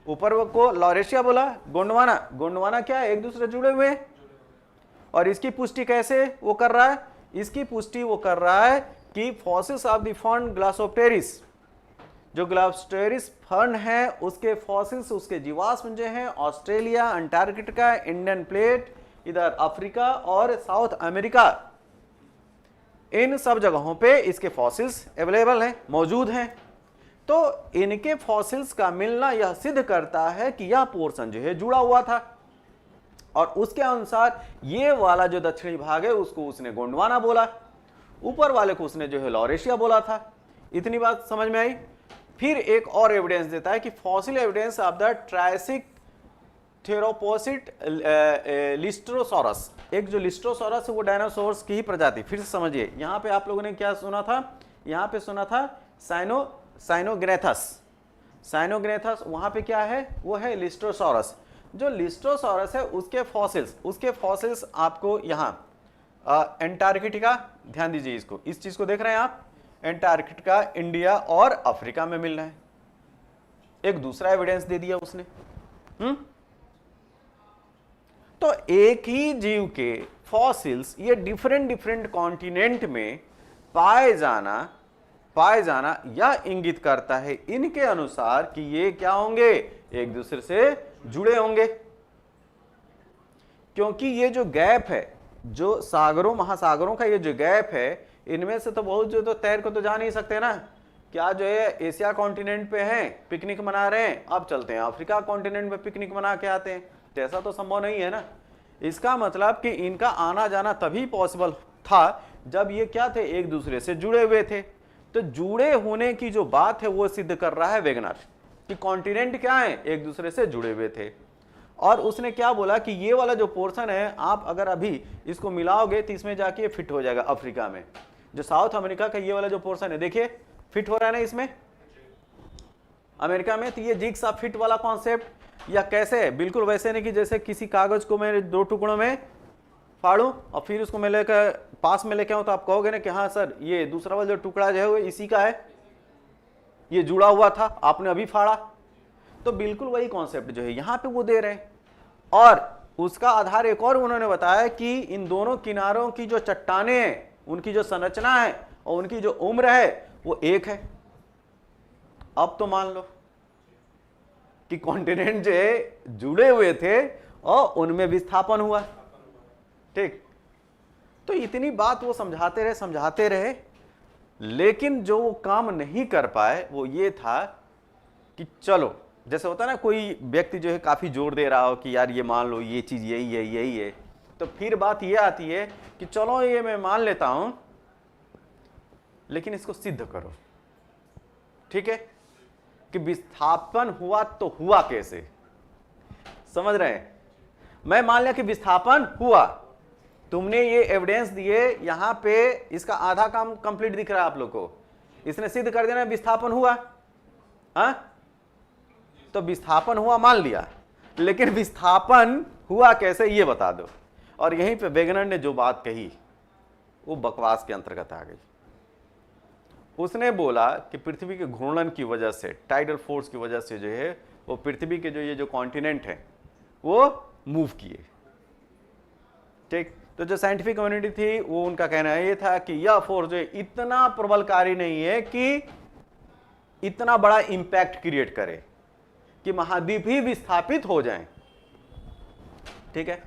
ऊपर को लॉरेशिया बोला, गोंडवाना क्या है, एक दूसरे जुड़े हुए हैं। और इसकी पुष्टि कैसे वो कर रहा है, इसकी पुष्टि वो कर रहा है कि फॉसिल्स ऑफ द फर्न ग्लासोप्टेरिस, जो ग्लासोप्टेरिस फर्न है उसके फॉसिल्स, उसके जीवाश्म जो हैं ऑस्ट्रेलिया, अंटार्कटिका, इंडियन प्लेट, इधर अफ्रीका और साउथ अमेरिका, इन सब जगहों पे इसके फॉसिल्स अवेलेबल हैं, मौजूद हैं। तो इनके फॉसिल्स का मिलना यह सिद्ध करता है कि यह पोर्शन जो है जुड़ा हुआ था, और उसके अनुसार ये वाला जो दक्षिणी भाग है उसको उसने गोंडवाना बोला, ऊपर वाले को उसने जो है लॉरेशिया बोला था। इतनी बात समझ में आई। फिर एक और एविडेंस देता है कि fossil evidence of the Triassic therapsid lystrosaurus. एक जो लिस्ट्रोसॉरस है वो डायनासोर्स की ही प्रजाति। फिर से समझिए, यहां पे आप लोगों ने क्या सुना था, यहां पे सुना था साइनोग्नेथस। वहां पे क्या है, वो है लिस्ट्रोसॉरस। जो लिस्ट्रोसॉरस है उसके फॉसिल्स आपको यहां एंटार्कटिका, ध्यान दीजिए इसको, इस चीज को देख रहे हैं आप, एंटार्कटिका, इंडिया और अफ्रीका में मिल रहे हैं। एक दूसरा एविडेंस दे दिया उसने। तो एक ही जीव के फॉसिल्स ये डिफरेंट कॉन्टिनेंट में पाए जाना, पाए जाना यह इंगित करता है इनके अनुसार कि ये क्या होंगे, एक दूसरे से जुड़े होंगे। क्योंकि ये जो गैप है, जो सागरों महासागरों का ये जो गैप है, इनमें से तो बहुत जो तो तैर को तो जा नहीं सकते ना। क्या जो है एशिया कॉन्टिनेंट पे हैं, पिकनिक मना रहे हैं, अब चलते हैं अफ्रीका कॉन्टिनेंट पे पिकनिक मना के आते हैं, तो ऐसा तो संभव नहीं है ना। इसका मतलब कि इनका आना जाना तभी पॉसिबल था जब ये क्या थे, एक दूसरे से जुड़े हुए थे। तो जुड़े होने की जो बात है वो सिद्ध कर रहा है वेगनर कि कॉन्टिनेंट क्या है, एक दूसरे से जुड़े हुए थे। और उसने क्या बोला कि ये वाला जो पोर्शन है, आप अगर अभी इसको मिलाओगे तो इसमें जाके फिट हो जाएगा अफ्रीका में। जो साउथ अमेरिका का ये वाला जो पोर्शन है, देखिए फिट हो रहा है ना इसमें अमेरिका में। तो ये जिग्स ऑफ फिट वाला कॉन्सेप्ट या कैसे है, बिल्कुल वैसे नहीं कि जैसे किसी कागज को मैं दो टुकड़ों में फाड़ूं और फिर उसको मैं लेकर पास में लेके आऊं, तो आप कहोगे ना कि हाँ सर ये दूसरा वाला जो टुकड़ा जो है वो इसी का है, ये जुड़ा हुआ था, आपने अभी फाड़ा। तो बिल्कुल वही कॉन्सेप्ट जो है यहां पे वो दे रहे हैं। और उसका आधार एक और उन्होंने बताया कि इन दोनों किनारों की जो चट्टानें हैं, उनकी जो संरचना है और उनकी जो उम्र है वो एक है। अब तो मान लो कि कॉन्टिनेंट जो है जुड़े हुए थे और उनमें विस्थापन हुआ। ठीक, तो इतनी बात वो समझाते रहे, लेकिन जो वो काम नहीं कर पाए वो ये था कि चलो, जैसे होता है ना कोई व्यक्ति जो है काफी जोर दे रहा हो कि यार ये मान लो ये चीज यही है, तो फिर बात ये आती है कि चलो ये मैं मान लेता हूं, लेकिन इसको सिद्ध करो। ठीक है, कि विस्थापन हुआ तो हुआ कैसे, समझ रहे हैं। मैं मान लिया कि विस्थापन हुआ, तुमने ये एविडेंस दिए, यहां पे इसका आधा काम कंप्लीट दिख रहा है आप लोग को। इसने सिद्ध कर देना विस्थापन हुआ, हाँ तो विस्थापन हुआ मान लिया, लेकिन विस्थापन हुआ कैसे ये बता दो। और यहीं पे वेगनर ने जो बात कही वो बकवास के अंतर्गत आ गई। उसने बोला कि पृथ्वी के घूर्णन की वजह से, टाइडल फोर्स की वजह से जो है वो पृथ्वी के जो ये जो कॉन्टिनेंट है वो मूव किए। ठीक, तो जो साइंटिफिक कम्युनिटी थी वो उनका कहना ये था कि यह फोर्स जो है इतना प्रबलकारी नहीं है कि इतना बड़ा इंपैक्ट क्रिएट करे कि महाद्वीप ही विस्थापित हो जाएं। ठीक है,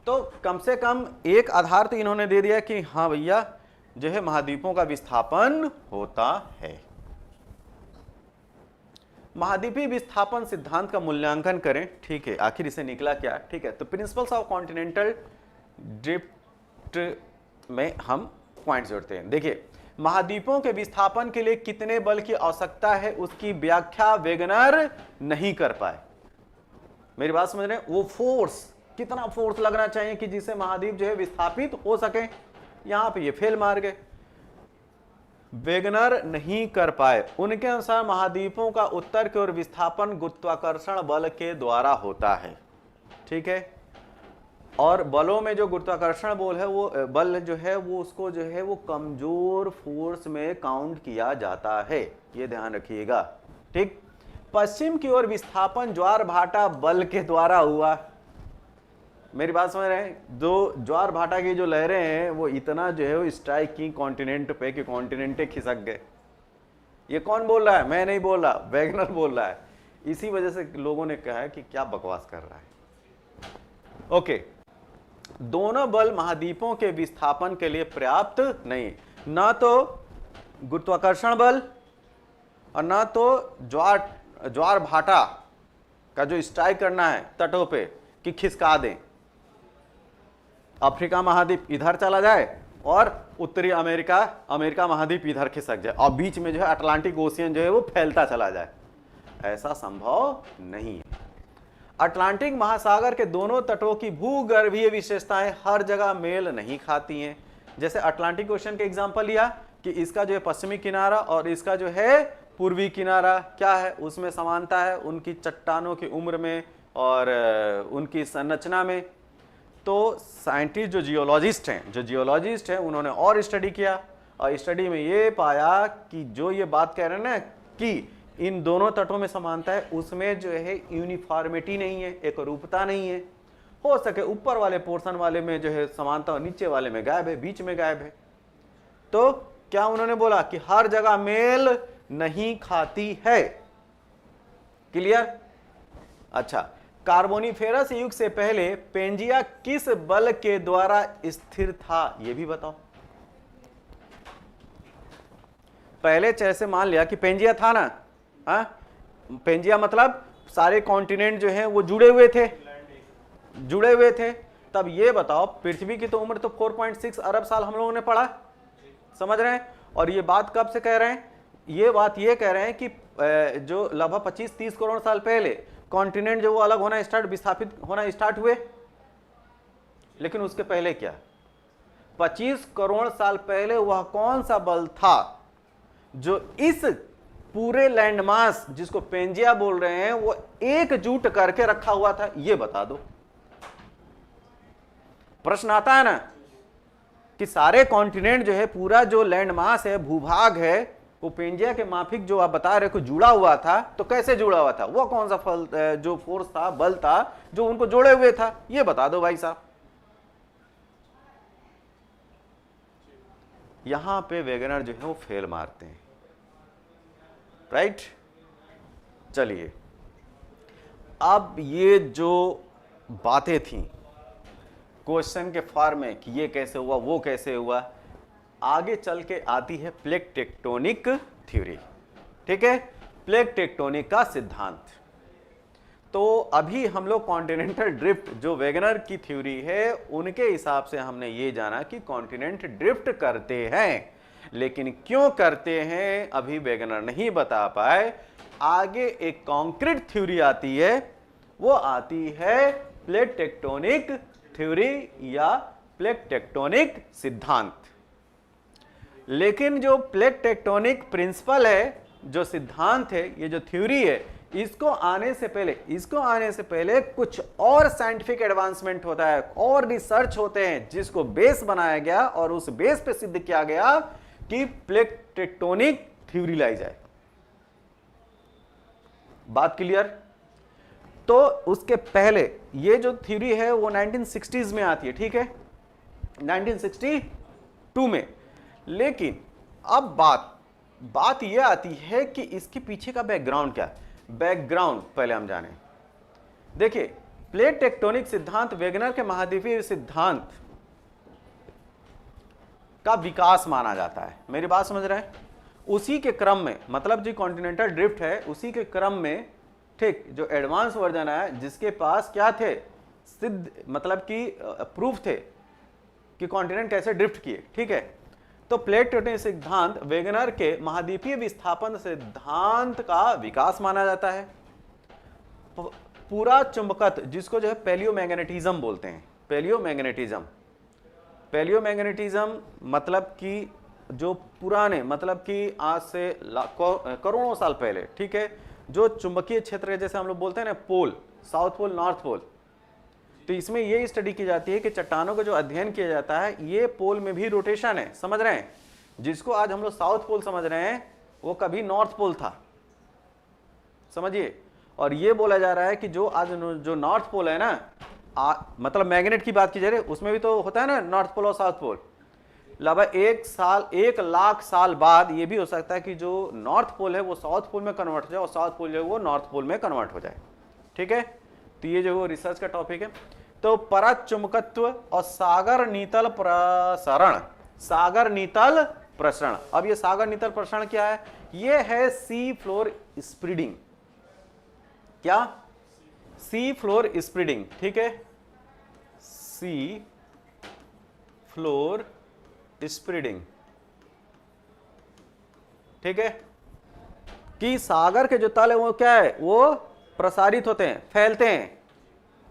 तो कम से कम एक आधार तो इन्होंने दे दिया कि हाँ भैया जो है महाद्वीपों का विस्थापन होता है। महाद्वीपीय विस्थापन सिद्धांत का मूल्यांकन करें। ठीक है, आखिर इसे निकला क्या। ठीक है, तो प्रिंसिपल्स ऑफ कॉन्टिनेंटल ड्रिफ्ट में हम पॉइंट जोड़ते हैं। देखिए, महाद्वीपों के विस्थापन के लिए कितने बल की आवश्यकता है उसकी व्याख्या वेगनर नहीं कर पाए। मेरी बात समझ रहे हैं, वो फोर्स, कितना फोर्स लगना चाहिए कि जिससे महाद्वीप जो है विस्थापित हो सके, यहां पे ये फेल मार गए, वेगनर नहीं कर पाए। उनके अनुसार महाद्वीपों का उत्तर की ओर विस्थापन गुरुत्वाकर्षण बल के द्वारा होता है। ठीक है, और बलों में जो गुरुत्वाकर्षण बल है वो बल जो है वो उसको जो है वो कमजोर फोर्स में काउंट किया जाता है, ये ध्यान रखिएगा। ठीक, पश्चिम की ओर विस्थापन ज्वार भाटा बल के द्वारा हुआ। मेरी बात समझ रहे हैं, जो ज्वार भाटा की जो लहरें हैं वो इतना जो है वो स्ट्राइक की कॉन्टिनेंट पे कि कॉन्टिनेंटे खिसक गए। ये कौन बोल रहा है, मैं नहीं बोल रहा, वेगनर बोल रहा है। इसी वजह से लोगों ने कहा है कि क्या बकवास कर रहा है। ओके, दोनों बल महाद्वीपों के विस्थापन के लिए पर्याप्त नहीं, ना तो गुरुत्वाकर्षण बल और ना तो ज्वार भाटा का जो स्ट्राइक करना है तटों पे कि खिसका दें, अफ्रीका महाद्वीप इधर चला जाए और उत्तरी अमेरिका महाद्वीप इधर खिसक जाए और बीच में जो है अटलांटिक ओशियन जो है वो फैलता चला जाए। ऐसा संभव नहीं है। अटलांटिक महासागर के दोनों तटों की भूगर्भीय विशेषताएं हर जगह मेल नहीं खाती हैं। जैसे अटलांटिक ओशन के एग्जांपल लिया कि इसका जो है पश्चिमी किनारा और इसका जो है पूर्वी किनारा क्या है, उसमें समानता है उनकी चट्टानों की उम्र में और उनकी संरचना में। तो साइंटिस्ट जो जियोलॉजिस्ट हैं उन्होंने और स्टडी किया और स्टडी में ये पाया कि जो ये बात कह रहे हैं ना कि इन दोनों तटों में समानता है, उसमें जो है यूनिफॉर्मिटी नहीं है, एक रूपता नहीं है। हो सके ऊपर वाले पोर्शन वाले में जो है समानता और नीचे वाले में गायब है, बीच में गायब है। तो क्या उन्होंने बोला कि हर जगह मेल नहीं खाती है। क्लियर? अच्छा, कार्बोनिफेरस युग से पहले पेंजिया किस बल के द्वारा स्थिर था, यह भी बताओ। पहले जैसे मान लिया कि पेंजिया था ना, पेंजिया मतलब सारे कॉन्टिनेंट जो हैं वो जुड़े हुए थे। तब ये बताओ, पृथ्वी की तो उम्र तो 4.6 अरब साल हम लोगों ने पढ़ा, समझ रहे हैं। और ये बात कब से कह रहे हैं? ये बात ये कह रहे हैं कि जो लगभग 25-30 करोड़ साल पहले कॉन्टिनेंट जो वो अलग होना विस्थापित होना स्टार्ट हुए। लेकिन उसके पहले क्या, 25 करोड़ साल पहले वह कौन सा बल था जो इस पूरे लैंडमास जिसको पेंजिया बोल रहे हैं वो एकजुट करके रखा हुआ था, ये बता दो। प्रश्न आता है ना कि सारे कॉन्टिनेंट जो है, पूरा जो लैंडमास है, भूभाग है, वो पेंजिया के माफिक जो आप बता रहे को जुड़ा हुआ था। तो कैसे जुड़ा हुआ था, वो कौन सा जो फोर्स था, बल था जो उनको जोड़े हुए था, ये बता दो भाई साहब। यहां पे वेगनर जो है वो फेल मारते हैं, राइट। चलिए, अब ये जो बातें थी क्वेश्चन के फॉर्म में कि ये कैसे हुआ, वो कैसे हुआ, आगे चल के आती है प्लेट टेक्टोनिक थ्योरी। ठीक है, प्लेट टेक्टोनिक का सिद्धांत। तो अभी हम लोग कॉन्टिनेंटल ड्रिफ्ट जो वेगनर की थ्योरी है उनके हिसाब से हमने ये जाना कि कॉन्टिनेंट ड्रिफ्ट करते हैं, लेकिन क्यों करते हैं अभी वेगनर नहीं बता पाए। आगे एक कॉन्क्रीट थ्योरी आती है, वो आती है प्लेट टेक्टोनिक थ्योरी या प्लेट टेक्टोनिक सिद्धांत। लेकिन जो प्लेट टेक्टोनिक प्रिंसिपल है, जो सिद्धांत है, ये जो थ्योरी है, इसको आने से पहले कुछ और साइंटिफिक एडवांसमेंट होता है और रिसर्च होते हैं जिसको बेस बनाया गया और उस बेस पे सिद्ध किया गया कि प्लेट टेक्टोनिक थ्योरी लाई जाए। बात क्लियर? तो उसके पहले ये जो थ्योरी है वो 1960s में आती है, ठीक है, 1962 में। लेकिन अब बात यह आती है कि इसके पीछे का बैकग्राउंड क्या है। बैकग्राउंड पहले हम जाने। देखिए, प्लेट टेक्टोनिक सिद्धांत वेगनर के महाद्वीपीय सिद्धांत का विकास माना जाता है। मेरी बात समझ रहे हैं? उसी के क्रम में, मतलब जो कॉन्टिनेंटल ड्रिफ्ट है उसी के क्रम में, ठीक, जो एडवांस वर्जन है जिसके पास क्या थे, सिद्ध मतलब कि प्रूफ थे कि कॉन्टिनेंट कैसे ड्रिफ्ट किए। ठीक है, तो प्लेट टेक्टोनिक सिद्धांत वेगनर के महाद्वीपीय विस्थापन सिद्धांत का विकास माना जाता है। पूरा चुंबकत्व जिसको जो है पैलियोमैग्नेटिज्म बोलते हैं। पैलियोमैग्नेटिज्म मतलब कि जो पुराने, मतलब कि आज से करोड़ों साल पहले, ठीक है, जो चुंबकीय क्षेत्र है, जैसे हम लोग बोलते हैं ना पोल, साउथ पोल, नॉर्थ पोल, तो इसमें ये स्टडी की जाती है कि चट्टानों का जो अध्ययन किया जाता है, ये पोल में भी रोटेशन है, समझ रहे हैं। जिसको आज हम लोग साउथ पोल समझ रहे हैं वो कभी नॉर्थ पोल था, समझिए। और ये बोला जा रहा है कि जो आज जो नॉर्थ पोल है ना, मतलब मैग्नेट की बात की जा रही है, उसमें भी तो होता है ना नॉर्थ पोल और साउथ पोल। लगभग 1 लाख साल बाद ये भी हो सकता है कि जो नॉर्थ पोल है वो साउथ पोल में कन्वर्ट हो जाए और साउथ पोल जो है वो नॉर्थ पोल में कन्वर्ट हो जाए। ठीक है, तो ये जो वो रिसर्च का टॉपिक है। तो पराचुंबकत्व और सागर नीतल प्रसरण। अब ये सागर नीतल प्रसरण क्या है? ये है सी फ्लोर स्प्रेडिंग। क्या? Sea floor spreading. ठीक है, सी फ्लोर स्प्रेडिंग। ठीक है, कि सागर के जो तल है वो क्या है, वो प्रसारित होते हैं, फैलते हैं।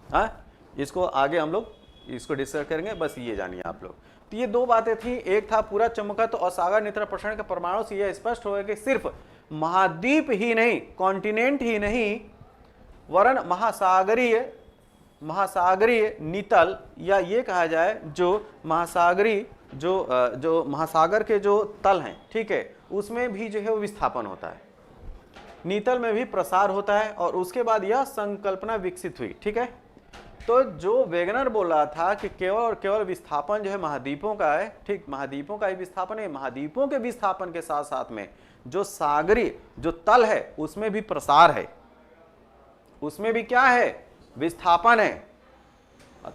हाँ, इसको आगे हम लोग इसको डिस्कस करेंगे, बस ये जानिए आप लोग। तो ये दो बातें थी, एक था पूरा चुंबकत्व और सागर नीतल प्रसरण के परमाणु से यह स्पष्ट हो गया कि सिर्फ महाद्वीप ही नहीं, कॉन्टिनेंट ही नहीं, वरन महासागरीय नीतल, या ये कहा जाए जो महासागरीय जो महासागर के जो तल हैं, ठीक है, उसमें भी जो है वो विस्थापन होता है, नीतल में भी प्रसार होता है। और उसके बाद यह संकल्पना विकसित हुई। ठीक है, तो जो वेगनर बोल रहा था कि केवल और केवल विस्थापन जो है महाद्वीपों का है, ठीक, महाद्वीपों का ही विस्थापन है, महाद्वीपों के विस्थापन के साथ साथ में जो सागरी जो तल है उसमें भी प्रसार है, उसमें भी क्या है, विस्थापन है।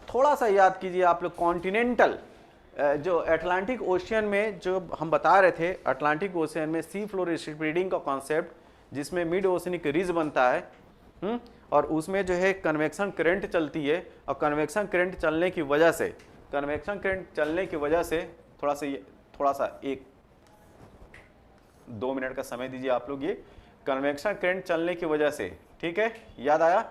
थोड़ा सा याद कीजिए आप लोग, कॉन्टिनेंटल जो अटलांटिक ओशियन में जो हम बता रहे थे, अटलांटिक ओशियन में सी फ्लोर स्प्रेडिंग का कॉन्सेप्ट, जिसमें मिड ओशनिक रिज बनता है, और उसमें जो है कन्वेक्शन करंट चलती है, और कन्वेक्शन करंट चलने की वजह से, कन्वेक्शन करंट चलने की वजह से थोड़ा सा 1-2 मिनट का समय दीजिए आप लोग। ये कन्वेक्शन करंट चलने की वजह से, ठीक है, याद आया,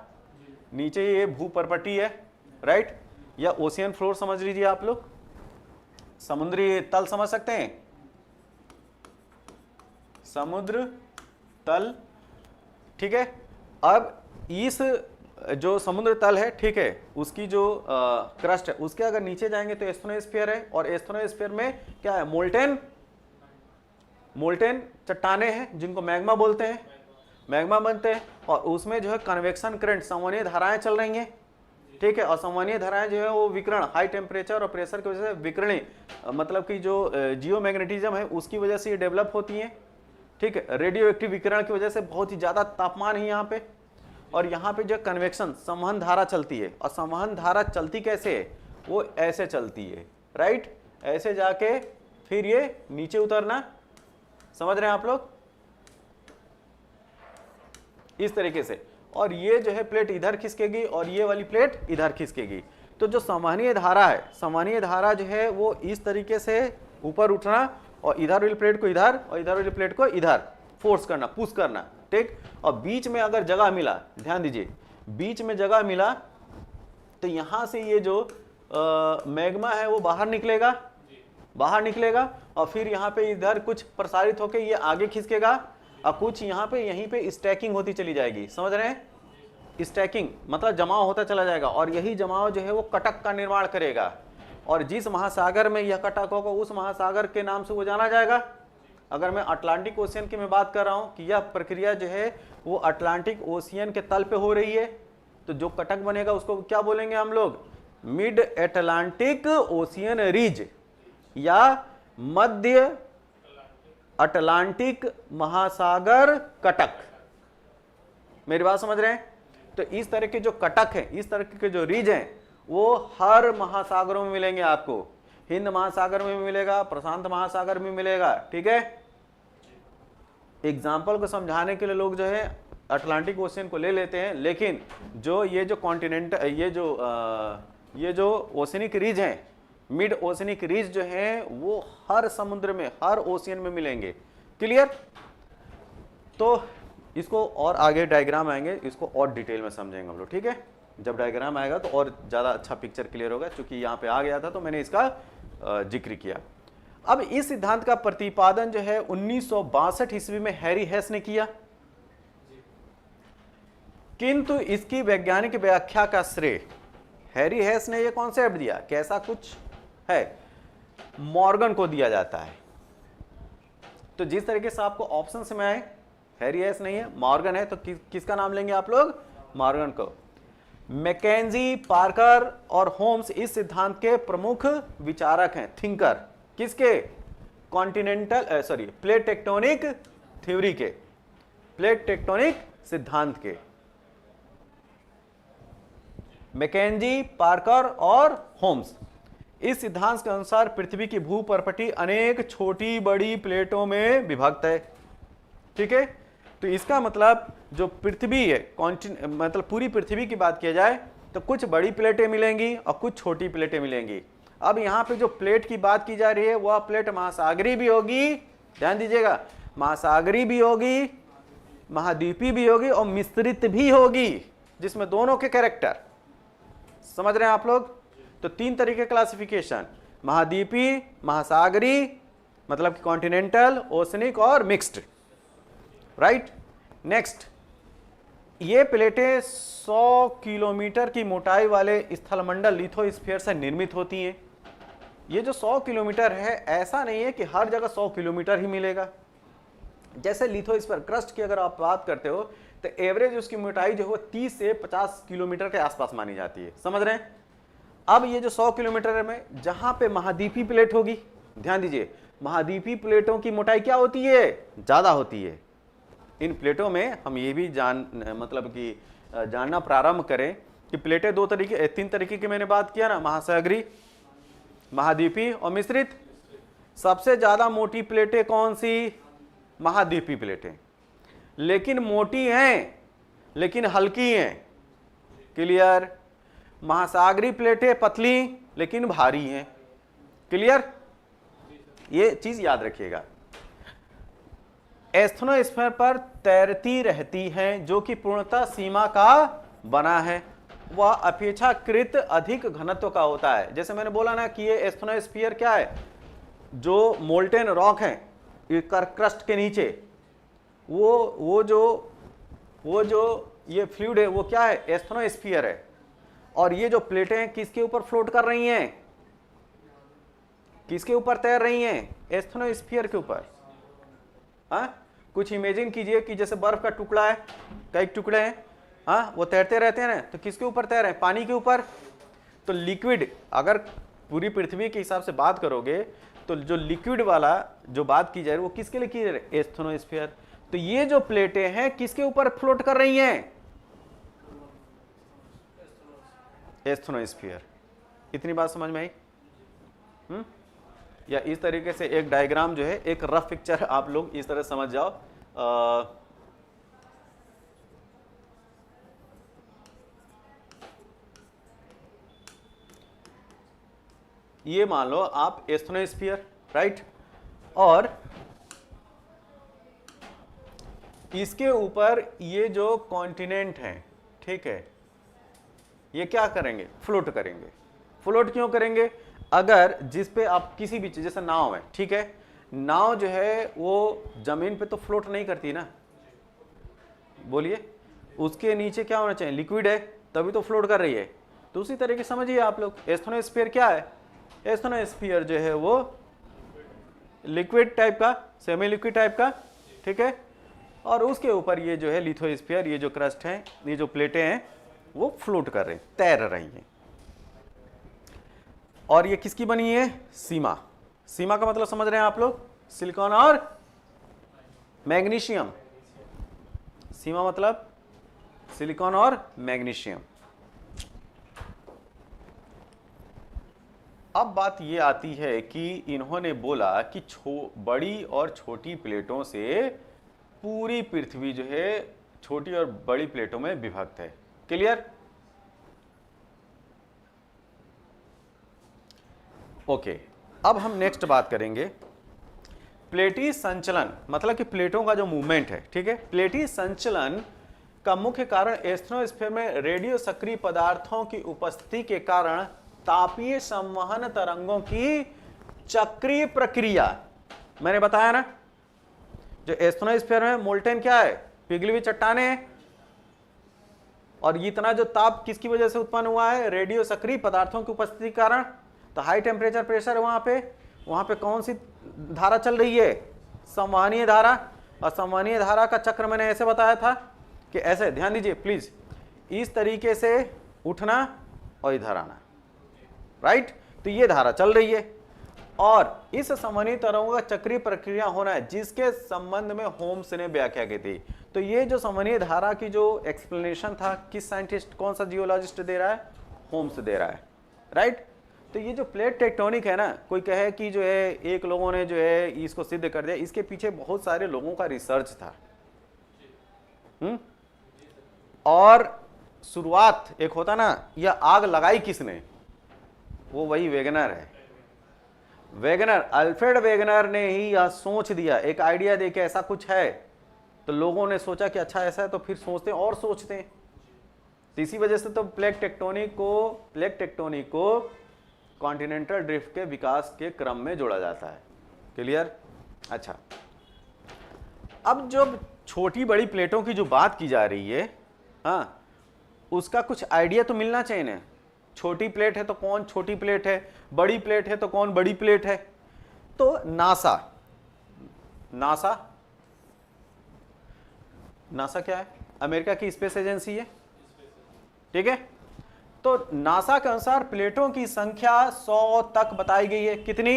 नीचे ये भूपर्पटी है, राइट, या ओशियन फ्लोर समझ लीजिए आप लोग, समुद्री तल समझ सकते हैं, समुद्र तल, ठीक है। अब इस जो समुद्र तल है, ठीक है, उसकी जो क्रस्ट है, उसके अगर नीचे जाएंगे तो एस्थेनोस्फीयर है, और एस्थेनोस्फीयर में क्या है, मोल्टेन चट्टाने हैं जिनको मैग्मा बोलते हैं, मैग्मा बनते हैं, और उसमें जो है कन्वेक्शन करंट, संवहनीय धाराएं चल रही हैं, ठीक है, और संवहनीय धाराएं जो है वो विकिरण, हाई टेम्परेचर और प्रेशर की वजह से विकिरणी, मतलब कि जो जियोमैग्नेटिज्म है उसकी वजह से ये डेवलप होती है, ठीक है, रेडियो एक्टिव विकिरण की वजह से बहुत ही ज्यादा तापमान है यहाँ पे, और यहाँ पे जो कन्वेक्शन संवहन धारा चलती है, और संवहन धारा चलती कैसे है, वो ऐसे चलती है, राइट, ऐसे जाके फिर ये नीचे उतरना, समझ रहे हैं आप लोग, इस तरीके से, और ये जो है प्लेट इधर खिसकेगी और ये वाली प्लेट इधर खिसकेगी। तो जो संवहनीय धारा है, संवहनीय धारा जो है वो इस तरीके से ऊपर उठना, और इधर वाली प्लेट को इधर और इधर वाली प्लेट को इधर फोर्स करना, पुश करना, ठीक, और बीच में अगर जगह मिला, ध्यान दीजिए, बीच में जगह मिला तो यहां से ये जो मैग्मा है वो बाहर निकलेगा, और फिर यहाँ पे इधर कुछ प्रसारित होकर ये आगे खिसकेगा, और कुछ यहाँ पे यहीं पे स्टैकिंग होती चली जाएगी, समझ रहे हैं, स्टैकिंग मतलब जमाव होता चला जाएगा, और यही जमाव जो है वो कटक का निर्माण करेगा, और जिस महासागर में यह कटक होगा उस महासागर के नाम से वो जाना जाएगा। अगर मैं अटलांटिक ओशियन की मैं बात कर रहा हूँ कि यह प्रक्रिया जो है वो अटलांटिक ओशियन के तल पे हो रही है, तो जो कटक बनेगा उसको क्या बोलेंगे हम लोग, मिड अटलांटिक ओशियन रिज, या मध्य अटलांटिक महासागर कटक। मेरी बात समझ रहे हैं? तो इस तरह के जो कटक है, इस तरह के जो रीज हैं, वो हर महासागरों में मिलेंगे आपको, हिंद महासागर में भी मिलेगा, प्रशांत महासागर में मिलेगा, ठीक है। एग्जाम्पल को समझाने के लिए लोग जो है अटलांटिक ओशियन को ले लेते हैं, लेकिन जो ये जो कॉन्टिनेंट, ये जो ओशियनिक रीज हैं, मिड ओशियनिक रीज जो है वो हर समुद्र में, हर ओशियन में मिलेंगे, क्लियर। तो इसको और आगे डायग्राम आएंगे, इसको और डिटेल में समझेंगे हम लोग, ठीक है। जब डायग्राम आएगा तो और ज़्यादा अच्छा पिक्चर क्लियर होगा, क्योंकि यहाँ पे आ गया था तो मैंने इसका जिक्र किया। अब इस सिद्धांत का प्रतिपादन जो है 1962 ईस्वी में हैरी हेस ने किया, किंतु इसकी वैज्ञानिक व्याख्या का श्रेय हैरी हेस ने यह कॉन्सेप्ट दिया, कैसा कुछ है, मॉर्गन को दिया जाता है। तो जिस तरीके से आपको ऑप्शन में आए, हैरी हेस नहीं है, मॉर्गन है, तो किसका नाम लेंगे आप लोग, मॉर्गन को। मैकेंजी, पार्कर और होम्स इस सिद्धांत के प्रमुख विचारक हैं, थिंकर, किसके, कॉन्टिनेंटल प्लेट टेक्टोनिक थ्योरी के, प्लेट टेक्टोनिक सिद्धांत के। मैकेंजी, पार्कर और होम्स इस सिद्धांत के अनुसार पृथ्वी की भूपर्पटी अनेक छोटी बड़ी प्लेटों में विभक्त है, ठीक है। तो इसका मतलब जो पृथ्वी है, मतलब पूरी पृथ्वी की बात किया जाए तो कुछ बड़ी प्लेटें मिलेंगी और कुछ छोटी प्लेटें मिलेंगी। अब यहाँ पे जो प्लेट की बात की जा रही है वह प्लेट महासागरी भी होगी, ध्यान दीजिएगा, महासागरी भी होगी, महाद्वीपी भी होगी और मिश्रित भी होगी, जिसमें दोनों के कैरेक्टर, समझ रहे हैं आप लोग। तो 3 तरीके क्लासिफिकेशन, महाद्वीपी, महासागरी मतलब कि कॉन्टिनेंटल, ओशनिक और मिक्स्ड, राइट। नेक्स्ट, ये प्लेटें 100 किलोमीटर की मोटाई वाले स्थलमंडल लिथोस्फीयर से निर्मित होती हैं। ये जो 100 किलोमीटर है, ऐसा नहीं है कि हर जगह 100 किलोमीटर ही मिलेगा। जैसे लिथोस्फीयर क्रस्ट की अगर आप बात करते हो तो एवरेज उसकी मोटाई जो है 30 से 50 किलोमीटर के आसपास मानी जाती है। समझ रहे हैं? अब ये जो 100 किलोमीटर में जहां पे महाद्वीपीय प्लेट होगी, ध्यान दीजिए, महाद्वीपीय प्लेटों की मोटाई क्या होती है? ज्यादा होती है। इन प्लेटों में हम ये भी जानना प्रारंभ करें कि प्लेटें तीन तरीके की मैंने बात किया ना, महासागरीय, महाद्वीपीय और मिश्रित। सबसे ज्यादा मोटी प्लेटें कौन सी? महाद्वीपीय प्लेटें, लेकिन मोटी हैं लेकिन हल्की हैं। क्लियर? महासागरीय प्लेटें पतली लेकिन भारी हैं। क्लियर? ये चीज याद रखिएगा। एस्थनोस्फीयर पर तैरती रहती हैं, जो कि पूर्णतः सीमा का बना है, वह अपेक्षाकृत अधिक घनत्व का होता है। जैसे मैंने बोला ना कि ये एस्थनोस्फीयर क्या है, जो मोल्टेन रॉक है क्रस्ट के नीचे, वो जो ये फ्लूइड है वो क्या है? एस्थनोस्फीयर है। और ये जो प्लेटें हैं किसके ऊपर फ्लोट कर रही हैं? किसके ऊपर तैर रही हैं? एस्थनोस्फीयर के ऊपर। हाँ, कुछ इमेजिन कीजिए कि जैसे बर्फ का टुकड़ा है, कई टुकड़े हैं, हाँ, वो तैरते रहते हैं ना, तो किसके ऊपर तैर रहे हैं? पानी के ऊपर। तो लिक्विड, अगर पूरी पृथ्वी के हिसाब से बात करोगे तो जो लिक्विड वाला जो बात की जाए वो किसके लिए की जा रही है? एस्थनोस्फीयर। तो ये जो प्लेटें हैं किसके ऊपर फ्लोट कर रही हैं? एस्थनोस्फीयर। इतनी बात समझ में आई? या इस तरीके से एक डायग्राम जो है, एक रफ पिक्चर आप लोग इस तरह समझ जाओ। ये मान लो आप एस्थनोस्फीयर, राइट, और इसके ऊपर ये जो कॉन्टिनेंट है, ठीक है, ये क्या करेंगे? फ्लोट करेंगे। फ्लोट क्यों करेंगे? अगर जिस पे आप किसी भी चीज, जैसे नाव है, ठीक है, नाव जो है वो जमीन पे तो फ्लोट नहीं करती ना, बोलिए, उसके नीचे क्या होना चाहिए? लिक्विड है, तभी तो फ्लोट कर रही है। तो उसी तरीके समझिए आप लोग, एस्थनोस्फीयर क्या है? एस्थनोस्फीयर जो है वो लिक्विड टाइप का, सेमी लिक्विड टाइप का, ठीक है, और उसके ऊपर ये जो है लिथोस्फीयर, ये जो क्रस्ट है, ये जो प्लेटें हैं वो फ्लोट कर रही, तैर रही हैं। और ये किसकी बनी है? सीमा। सीमा का मतलब समझ रहे हैं आप लोग? सिलिकॉन और मैग्नीशियम। सीमा मतलब सिलिकॉन और मैग्नीशियम। अब बात ये आती है कि इन्होंने बोला कि बड़ी और छोटी प्लेटों से पूरी पृथ्वी जो है छोटी और बड़ी प्लेटों में विभक्त है। क्लियर? ओके, अब हम नेक्स्ट बात करेंगे प्लेटी संचलन, मतलब कि प्लेटों का जो मूवमेंट है, ठीक है। प्लेटी संचलन का मुख्य कारण एस्थनोस्फीयर में रेडियो सक्रिय पदार्थों की उपस्थिति के कारण तापीय संवहन तरंगों की चक्रीय प्रक्रिया। मैंने बताया ना, जो एस्थनोस्फीयर में मोल्टेन क्या है? पिघली हुई चट्टानें हैं, और इतना जो ताप किसकी वजह से उत्पन्न हुआ है? रेडियो सक्रिय पदार्थों की उपस्थिति के कारण। तो हाई टेम्परेचर प्रेशर है वहां पे कौन सी धारा चल रही है? संवहनीय धारा। और संवहनीय धारा का चक्र मैंने ऐसे बताया था कि ऐसे, ध्यान दीजिए प्लीज, इस तरीके से उठना और इधर आना, राइट। तो ये धारा चल रही है और इस संवहनीय तरंगों का चक्रीय प्रक्रिया होना है, जिसके संबंध में होम्स ने व्याख्या की थी। तो ये जो संवहनीय धारा की जो एक्सप्लेनेशन था, किस साइंटिस्ट, कौन सा जियोलॉजिस्ट दे रहा है? होम्स दे रहा है, राइट। तो ये जो प्लेट टेक्टोनिक है ना, कोई कहे कि जो है एक लोगों ने जो है इसको सिद्ध कर दिया, इसके पीछे बहुत सारे लोगों का रिसर्च था। और शुरुआत एक होता ना, यह आग लगाई किसने? वो वही वेगनर है। वेगनर, अल्फ्रेड वेगनर ने ही यह सोच दिया, एक आइडिया दे के ऐसा कुछ है, तो लोगों ने सोचा कि अच्छा ऐसा है, तो फिर सोचते हैं और सोचते हैं। तो इसी वजह से तो प्लेट टेक्टोनिक को कॉन्टिनेंटल ड्रिफ्ट के विकास के क्रम में जोड़ा जाता है। क्लियर? अच्छा, अब जब छोटी बड़ी प्लेटों की जो बात की जा रही है, हाँ, उसका कुछ आइडिया तो मिलना चाहिए ना। छोटी प्लेट है तो कौन छोटी प्लेट है, बड़ी प्लेट है तो कौन बड़ी प्लेट है। तो नासा क्या है? अमेरिका की स्पेस एजेंसी है, ठीक है। तो नासा के अनुसार प्लेटों की संख्या 100 तक बताई गई है, कितनी?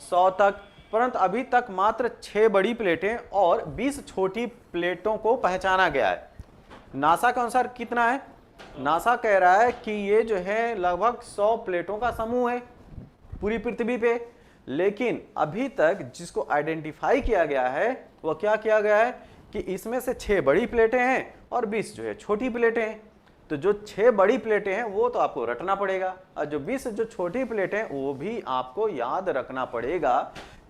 100 तक, परंतु अभी तक मात्र 6 बड़ी प्लेटें और 20 छोटी प्लेटों को पहचाना गया है। नासा के अनुसार कितना है? नासा कह रहा है कि ये जो है लगभग 100 प्लेटों का समूह है पूरी पृथ्वी पे, लेकिन अभी तक जिसको आइडेंटिफाई किया गया है वह क्या किया गया है कि इसमें से 6 बड़ी प्लेटें हैं और 20 जो है छोटी प्लेटें हैं। तो जो 6 बड़ी प्लेटें हैं वो तो आपको रटना पड़ेगा, और जो 20 जो छोटी प्लेटें हैं वो भी आपको याद रखना पड़ेगा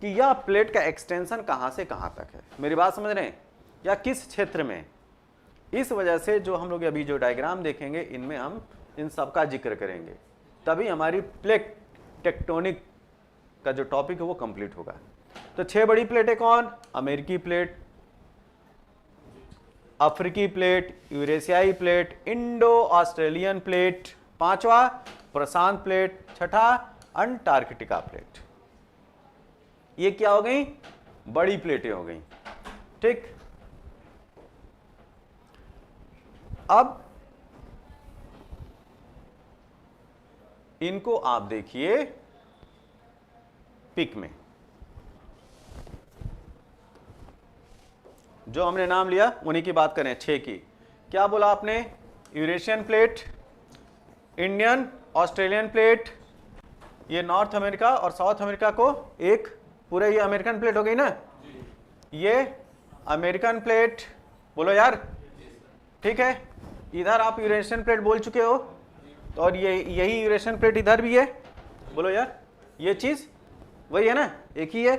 कि यह प्लेट का एक्सटेंशन कहां से कहां तक है। मेरी बात समझ रहे हैं? या किस क्षेत्र में। इस वजह से जो हम लोग अभी जो डायग्राम देखेंगे इनमें हम इन सब का जिक्र करेंगे, तभी हमारी प्लेट टेक्टोनिक का जो टॉपिक है वो कंप्लीट होगा। तो 6 बड़ी प्लेटें कौन? अमेरिकी प्लेट, अफ्रीकी प्लेट, यूरेशियाई प्लेट, इंडो ऑस्ट्रेलियन प्लेट, 5वां प्रशांत प्लेट, 6ठा अंटार्कटिका प्लेट। ये क्या हो गई? बड़ी प्लेटें हो गई, ठीक। अब इनको आप देखिए पिक में, जो हमने नाम लिया उन्हीं की बात करें, 6 की। क्या बोला आपने? Eurasian plate, Indian Australian plate, ये नॉर्थ अमेरिका और साउथ अमेरिका को एक पूरे ये अमेरिकन प्लेट हो गई ना, ये अमेरिकन प्लेट, बोलो यार, ठीक है। इधर आप यूरेशियन प्लेट बोल चुके हो, तो और ये यही यूरेशियन प्लेट इधर भी है, बोलो यार, ये चीज वही है ना, एक ही है।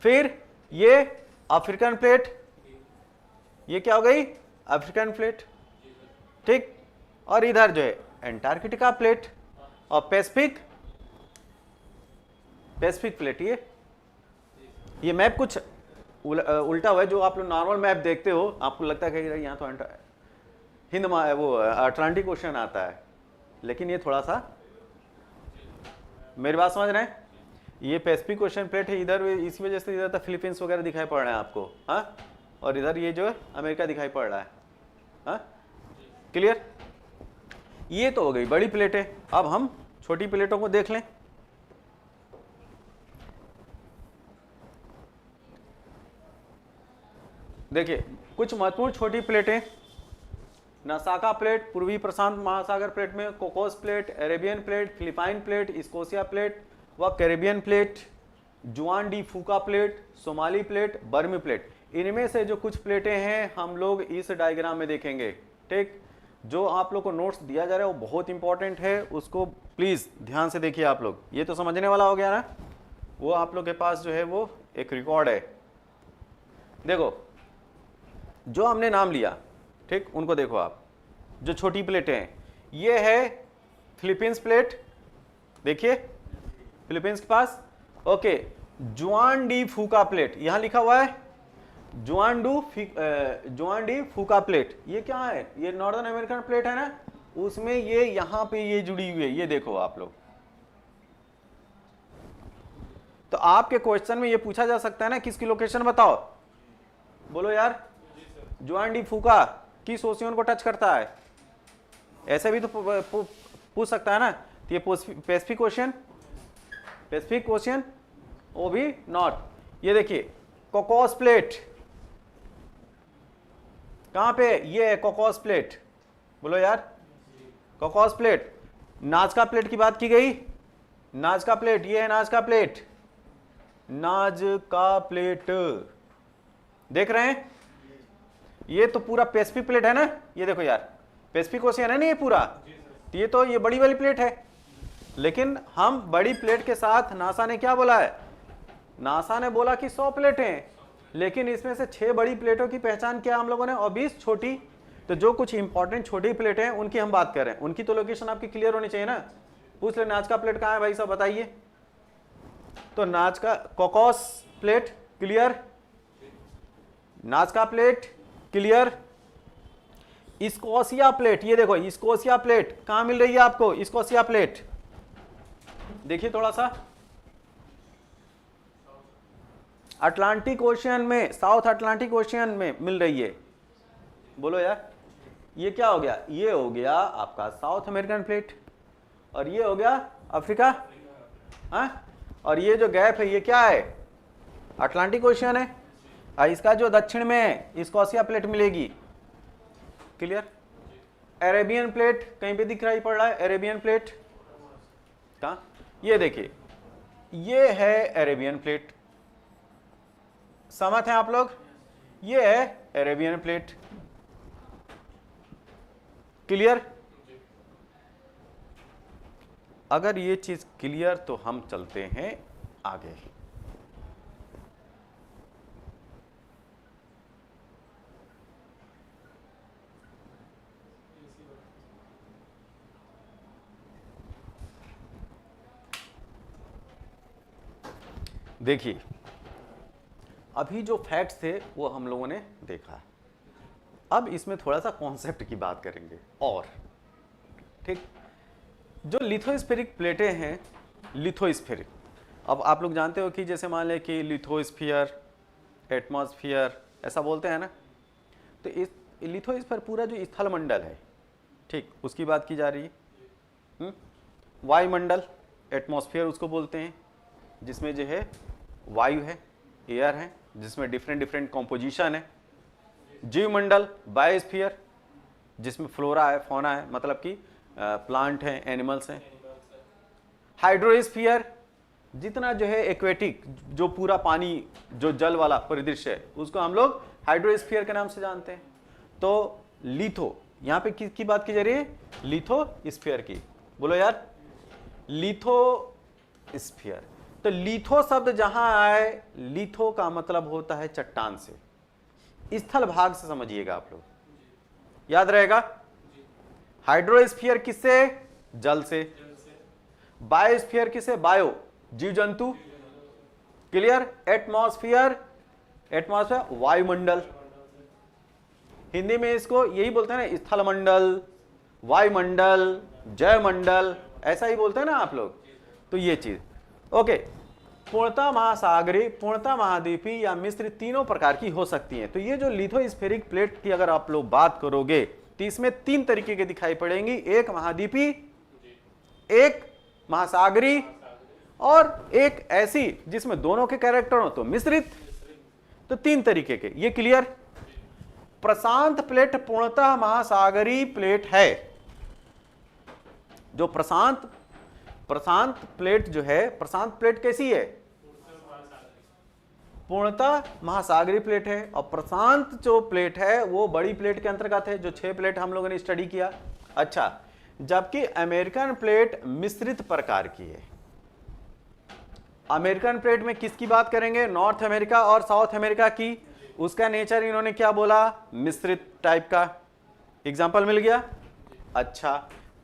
फिर ये अफ्रीकन प्लेट, ये क्या हो गई? अफ्रीकन प्लेट, ठीक। और इधर जो है एंटार्कटिका प्लेट और पैसिफिक प्लेट। ये मैप कुछ उल्टा हुआ है, जो आप लोग नॉर्मल मैप देखते हो आपको लगता है कि यहाँ तो हिंद वो अटलांटिक ओशन आता है, लेकिन ये थोड़ा सा, मेरी बात समझ रहे हैं? ये पैसिफिक ओशन प्लेट है इधर, इसी वजह से इधर तक फिलीपींस वगैरह दिखाई पड़ रहे हैं आपको, हाँ। और इधर ये जो है अमेरिका दिखाई पड़ रहा है, हाँ। क्लियर? ये तो हो गई बड़ी प्लेटें। अब हम छोटी प्लेटों को देख लें। देखिए कुछ महत्वपूर्ण छोटी प्लेटें, नासाका प्लेट, पूर्वी प्रशांत महासागर प्लेट में Cocos plate, Arabian plate, Philippine plate, Scotia plate व कैरेबियन प्लेट, जुआन डी फूका प्लेट, सोमाली प्लेट, बर्मी प्लेट। इनमें से जो कुछ प्लेटें हैं हम लोग इस डायग्राम में देखेंगे, ठीक। जो आप लोग को नोट्स दिया जा रहा है वो बहुत इंपॉर्टेंट है, उसको प्लीज ध्यान से देखिए आप लोग। ये तो समझने वाला हो गया ना, वो आप लोग के पास जो है वो एक रिकॉर्ड है। देखो जो हमने नाम लिया, ठीक, उनको देखो आप। जो छोटी प्लेटें हैं, ये है फिलीपींस प्लेट, देखिए फिलीपींस के पास, ओके। जुआन डी फूका प्लेट, यहां लिखा हुआ है जुआन डी फूका प्लेट। ये क्या है? ये नॉर्दर्न अमेरिकन प्लेट है ना, उसमें ये यहां पे ये जुड़ी हुई है, ये देखो आप लोग। तो आपके क्वेश्चन में ये पूछा जा सकता है ना, किसकी लोकेशन बताओ, बोलो यार। जुआन डी फूका किस ओशियन को टच करता है? ऐसे भी तो पूछ सकता है ना। तो ये पैसिफिक ओशियन, वो भी नॉर्थ। ये देखिए कोकोस प्लेट, कहां पे? ये है कोकोस प्लेट, बोलो यार। कोकोस प्लेट, नाजका प्लेट की बात की गई, नाजका प्लेट, ये है नाजका प्लेट, नाजका प्लेट, देख रहे हैं? ये तो पूरा पैसिफिक प्लेट है ना, ये देखो यार, पैसिफिक ओशियन है ना ये पूरा। तो ये बड़ी वाली प्लेट है, लेकिन हम बड़ी प्लेट के साथ नासा ने क्या बोला है? नासा ने बोला कि 100 प्लेटें, लेकिन इसमें से 6 बड़ी प्लेटों की पहचान किया हम लोगों ने और 20 छोटी। तो जो कुछ इंपॉर्टेंट छोटी प्लेटें हैं उनकी हम बात कर रहे हैं, उनकी तो लोकेशन आपकी क्लियर होनी चाहिए ना। पूछ ले नाजका प्लेट कहाँ है भाई साहब, बताइए। तो नाजका Cocos plate clear, नाजका plate clear. Scotia plate, ये देखो स्कोशिया प्लेट कहां मिल रही है आपको? स्कोशिया प्लेट देखिए थोड़ा सा, अटलांटिक ओशियन में, साउथ अटलांटिक ओशियन में मिल रही है, बोलो यार। ये क्या हो गया, ये हो गया आपका साउथ अमेरिकन प्लेट, और ये हो गया अफ्रीका, हाँ, और ये जो गैप है ये क्या है, अटलांटिक ओशियन है। इसका जो दक्षिण में है इसको एशिया प्लेट मिलेगी। क्लियर। अरेबियन प्लेट कहीं पे दिख रही पड़ रहा है, अरेबियन प्लेट कहाँ, ये देखिए ये है अरेबियन प्लेट, सहमत हैं आप लोग, ये है अरेबियन प्लेट। क्लियर। अगर ये चीज क्लियर तो हम चलते हैं आगे। देखिए अभी जो फैक्ट्स थे वो हम लोगों ने देखा, अब इसमें थोड़ा सा कॉन्सेप्ट की बात करेंगे। और ठीक, जो लिथोस्फेरिक प्लेटें हैं, लिथोस्फेरिक, अब आप लोग जानते हो कि जैसे मान लें कि लिथोस्फीयर, एटमॉस्फेयर ऐसा बोलते हैं ना, तो इस लिथोस्फीयर पूरा जो स्थल मंडल है, ठीक, उसकी बात की जा रही है। वायुमंडल, एटमॉस्फेयर उसको बोलते हैं, जिसमें जो है वायु है, एयर है, जिसमें डिफरेंट डिफरेंट कॉम्पोजिशन है। जीवमंडल, बायोस्फीयर, जिसमें फ्लोरा है, फौना है, मतलब कि प्लांट हैं, एनिमल्स हैं। हाइड्रोस्फीयर, जितना जो है एक्वेटिक, जो पूरा पानी, जो जल वाला परिदृश्य है, उसको हम लोग हाइड्रोस्फीयर के नाम से जानते हैं। तो लिथो, यहाँ पे किसकी बात की जा रही है, लिथोस्फीयर की, बोलो यार, लिथोस्फीयर। तो लिथो शब्द जहां आए, लिथो का मतलब होता है चट्टान से, स्थल भाग से समझिएगा आप लोग, याद रहेगा। हाइड्रोस्फीयर किससे, जल से। बायोस्फीयर किससे, बायो, जीव जंतु। क्लियर। एटमॉस्फेयर, एटमॉस्फेयर वायुमंडल, हिंदी में इसको यही बोलते हैं ना, स्थल मंडल, वायुमंडल, जयमंडल, ऐसा ही बोलते हैं ना आप लोग। तो ये चीज ओके। पूर्णतः महासागरीय, पूर्णतः महाद्वीपीय या मिश्रित तीनों प्रकार की हो सकती हैं। तो ये जो लिथोस्फेरिक प्लेट की अगर आप लोग बात करोगे तो इसमें तीन तरीके के दिखाई पड़ेंगी, एक महाद्वीपीय, एक महासागरीय, और एक ऐसी जिसमें दोनों के कैरेक्टर हो तो मिश्रित। तो तीन तरीके के, ये क्लियर। प्रशांत प्लेट पूर्णतः महासागरीय प्लेट है। जो प्रशांत प्लेट जो है, प्रशांत प्लेट कैसी है, पूर्णतः महासागरीय प्लेट है। और प्रशांत जो प्लेट है वो बड़ी प्लेट के अंतर्गत है, जो 6 प्लेट हम लोगों ने स्टडी किया। अच्छा, जबकि अमेरिकन प्लेट मिश्रित प्रकार की है। अमेरिकन प्लेट में किसकी बात करेंगे, नॉर्थ अमेरिका और साउथ अमेरिका की। उसका नेचर इन्होंने क्या बोला, मिश्रित टाइप का। एग्जाम्पल मिल गया। अच्छा,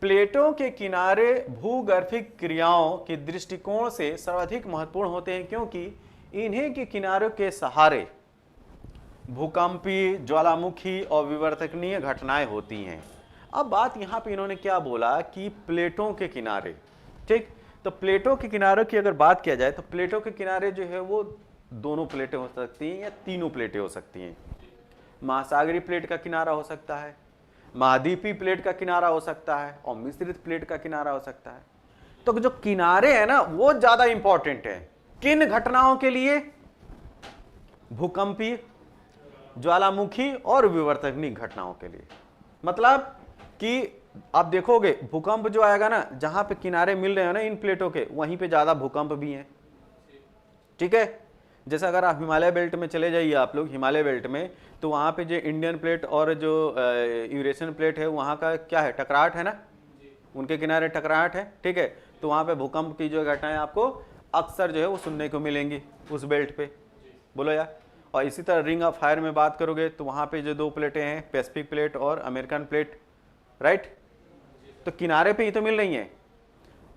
प्लेटों के किनारे भूगर्भिक क्रियाओं के दृष्टिकोण से सर्वाधिक महत्वपूर्ण होते हैं, क्योंकि इन्हीं के किनारों के सहारे भूकंपीय, ज्वालामुखी और विवर्तनीय घटनाएं होती हैं। अब बात यहां पे इन्होंने क्या बोला कि प्लेटों के किनारे, ठीक। तो प्लेटों के किनारों की अगर बात किया जाए तो प्लेटों के किनारे जो है वो दोनों प्लेटें हो सकती हैं या तीनों प्लेटें हो सकती हैं। महासागरीय प्लेट का किनारा हो सकता है, महाद्वीपीय प्लेट का किनारा हो सकता है, और मिश्रित प्लेट का किनारा हो सकता है। तो जो किनारे हैं ना वो ज्यादा इंपॉर्टेंट है। किन घटनाओं के लिए, भूकंपीय, ज्वालामुखी और विवर्तनीय घटनाओं के लिए। मतलब कि आप देखोगे भूकंप जो आएगा ना, जहां पे किनारे मिल रहे हैं ना इन प्लेटों के, वहीं पे ज्यादा भूकंप भी हैं। ठीक है। जैसे अगर आप हिमालय बेल्ट में चले जाइए आप लोग, हिमालय बेल्ट में, तो वहां पे जो इंडियन प्लेट और जो यूरेशियन प्लेट है वहां का क्या है, टकराहट है ना, उनके किनारे टकराहट है। ठीक है। तो वहां पे भूकंप की जो घटनाएं आपको अक्सर जो है वो सुनने को मिलेंगी उस बेल्ट पे, बोलो यार। और इसी तरह रिंग ऑफ फायर में बात करोगे तो वहां पे जो दो प्लेटें हैं, पैसिफिक प्लेट और अमेरिकन प्लेट, राइट, तो किनारे पे ही तो मिल रही हैं।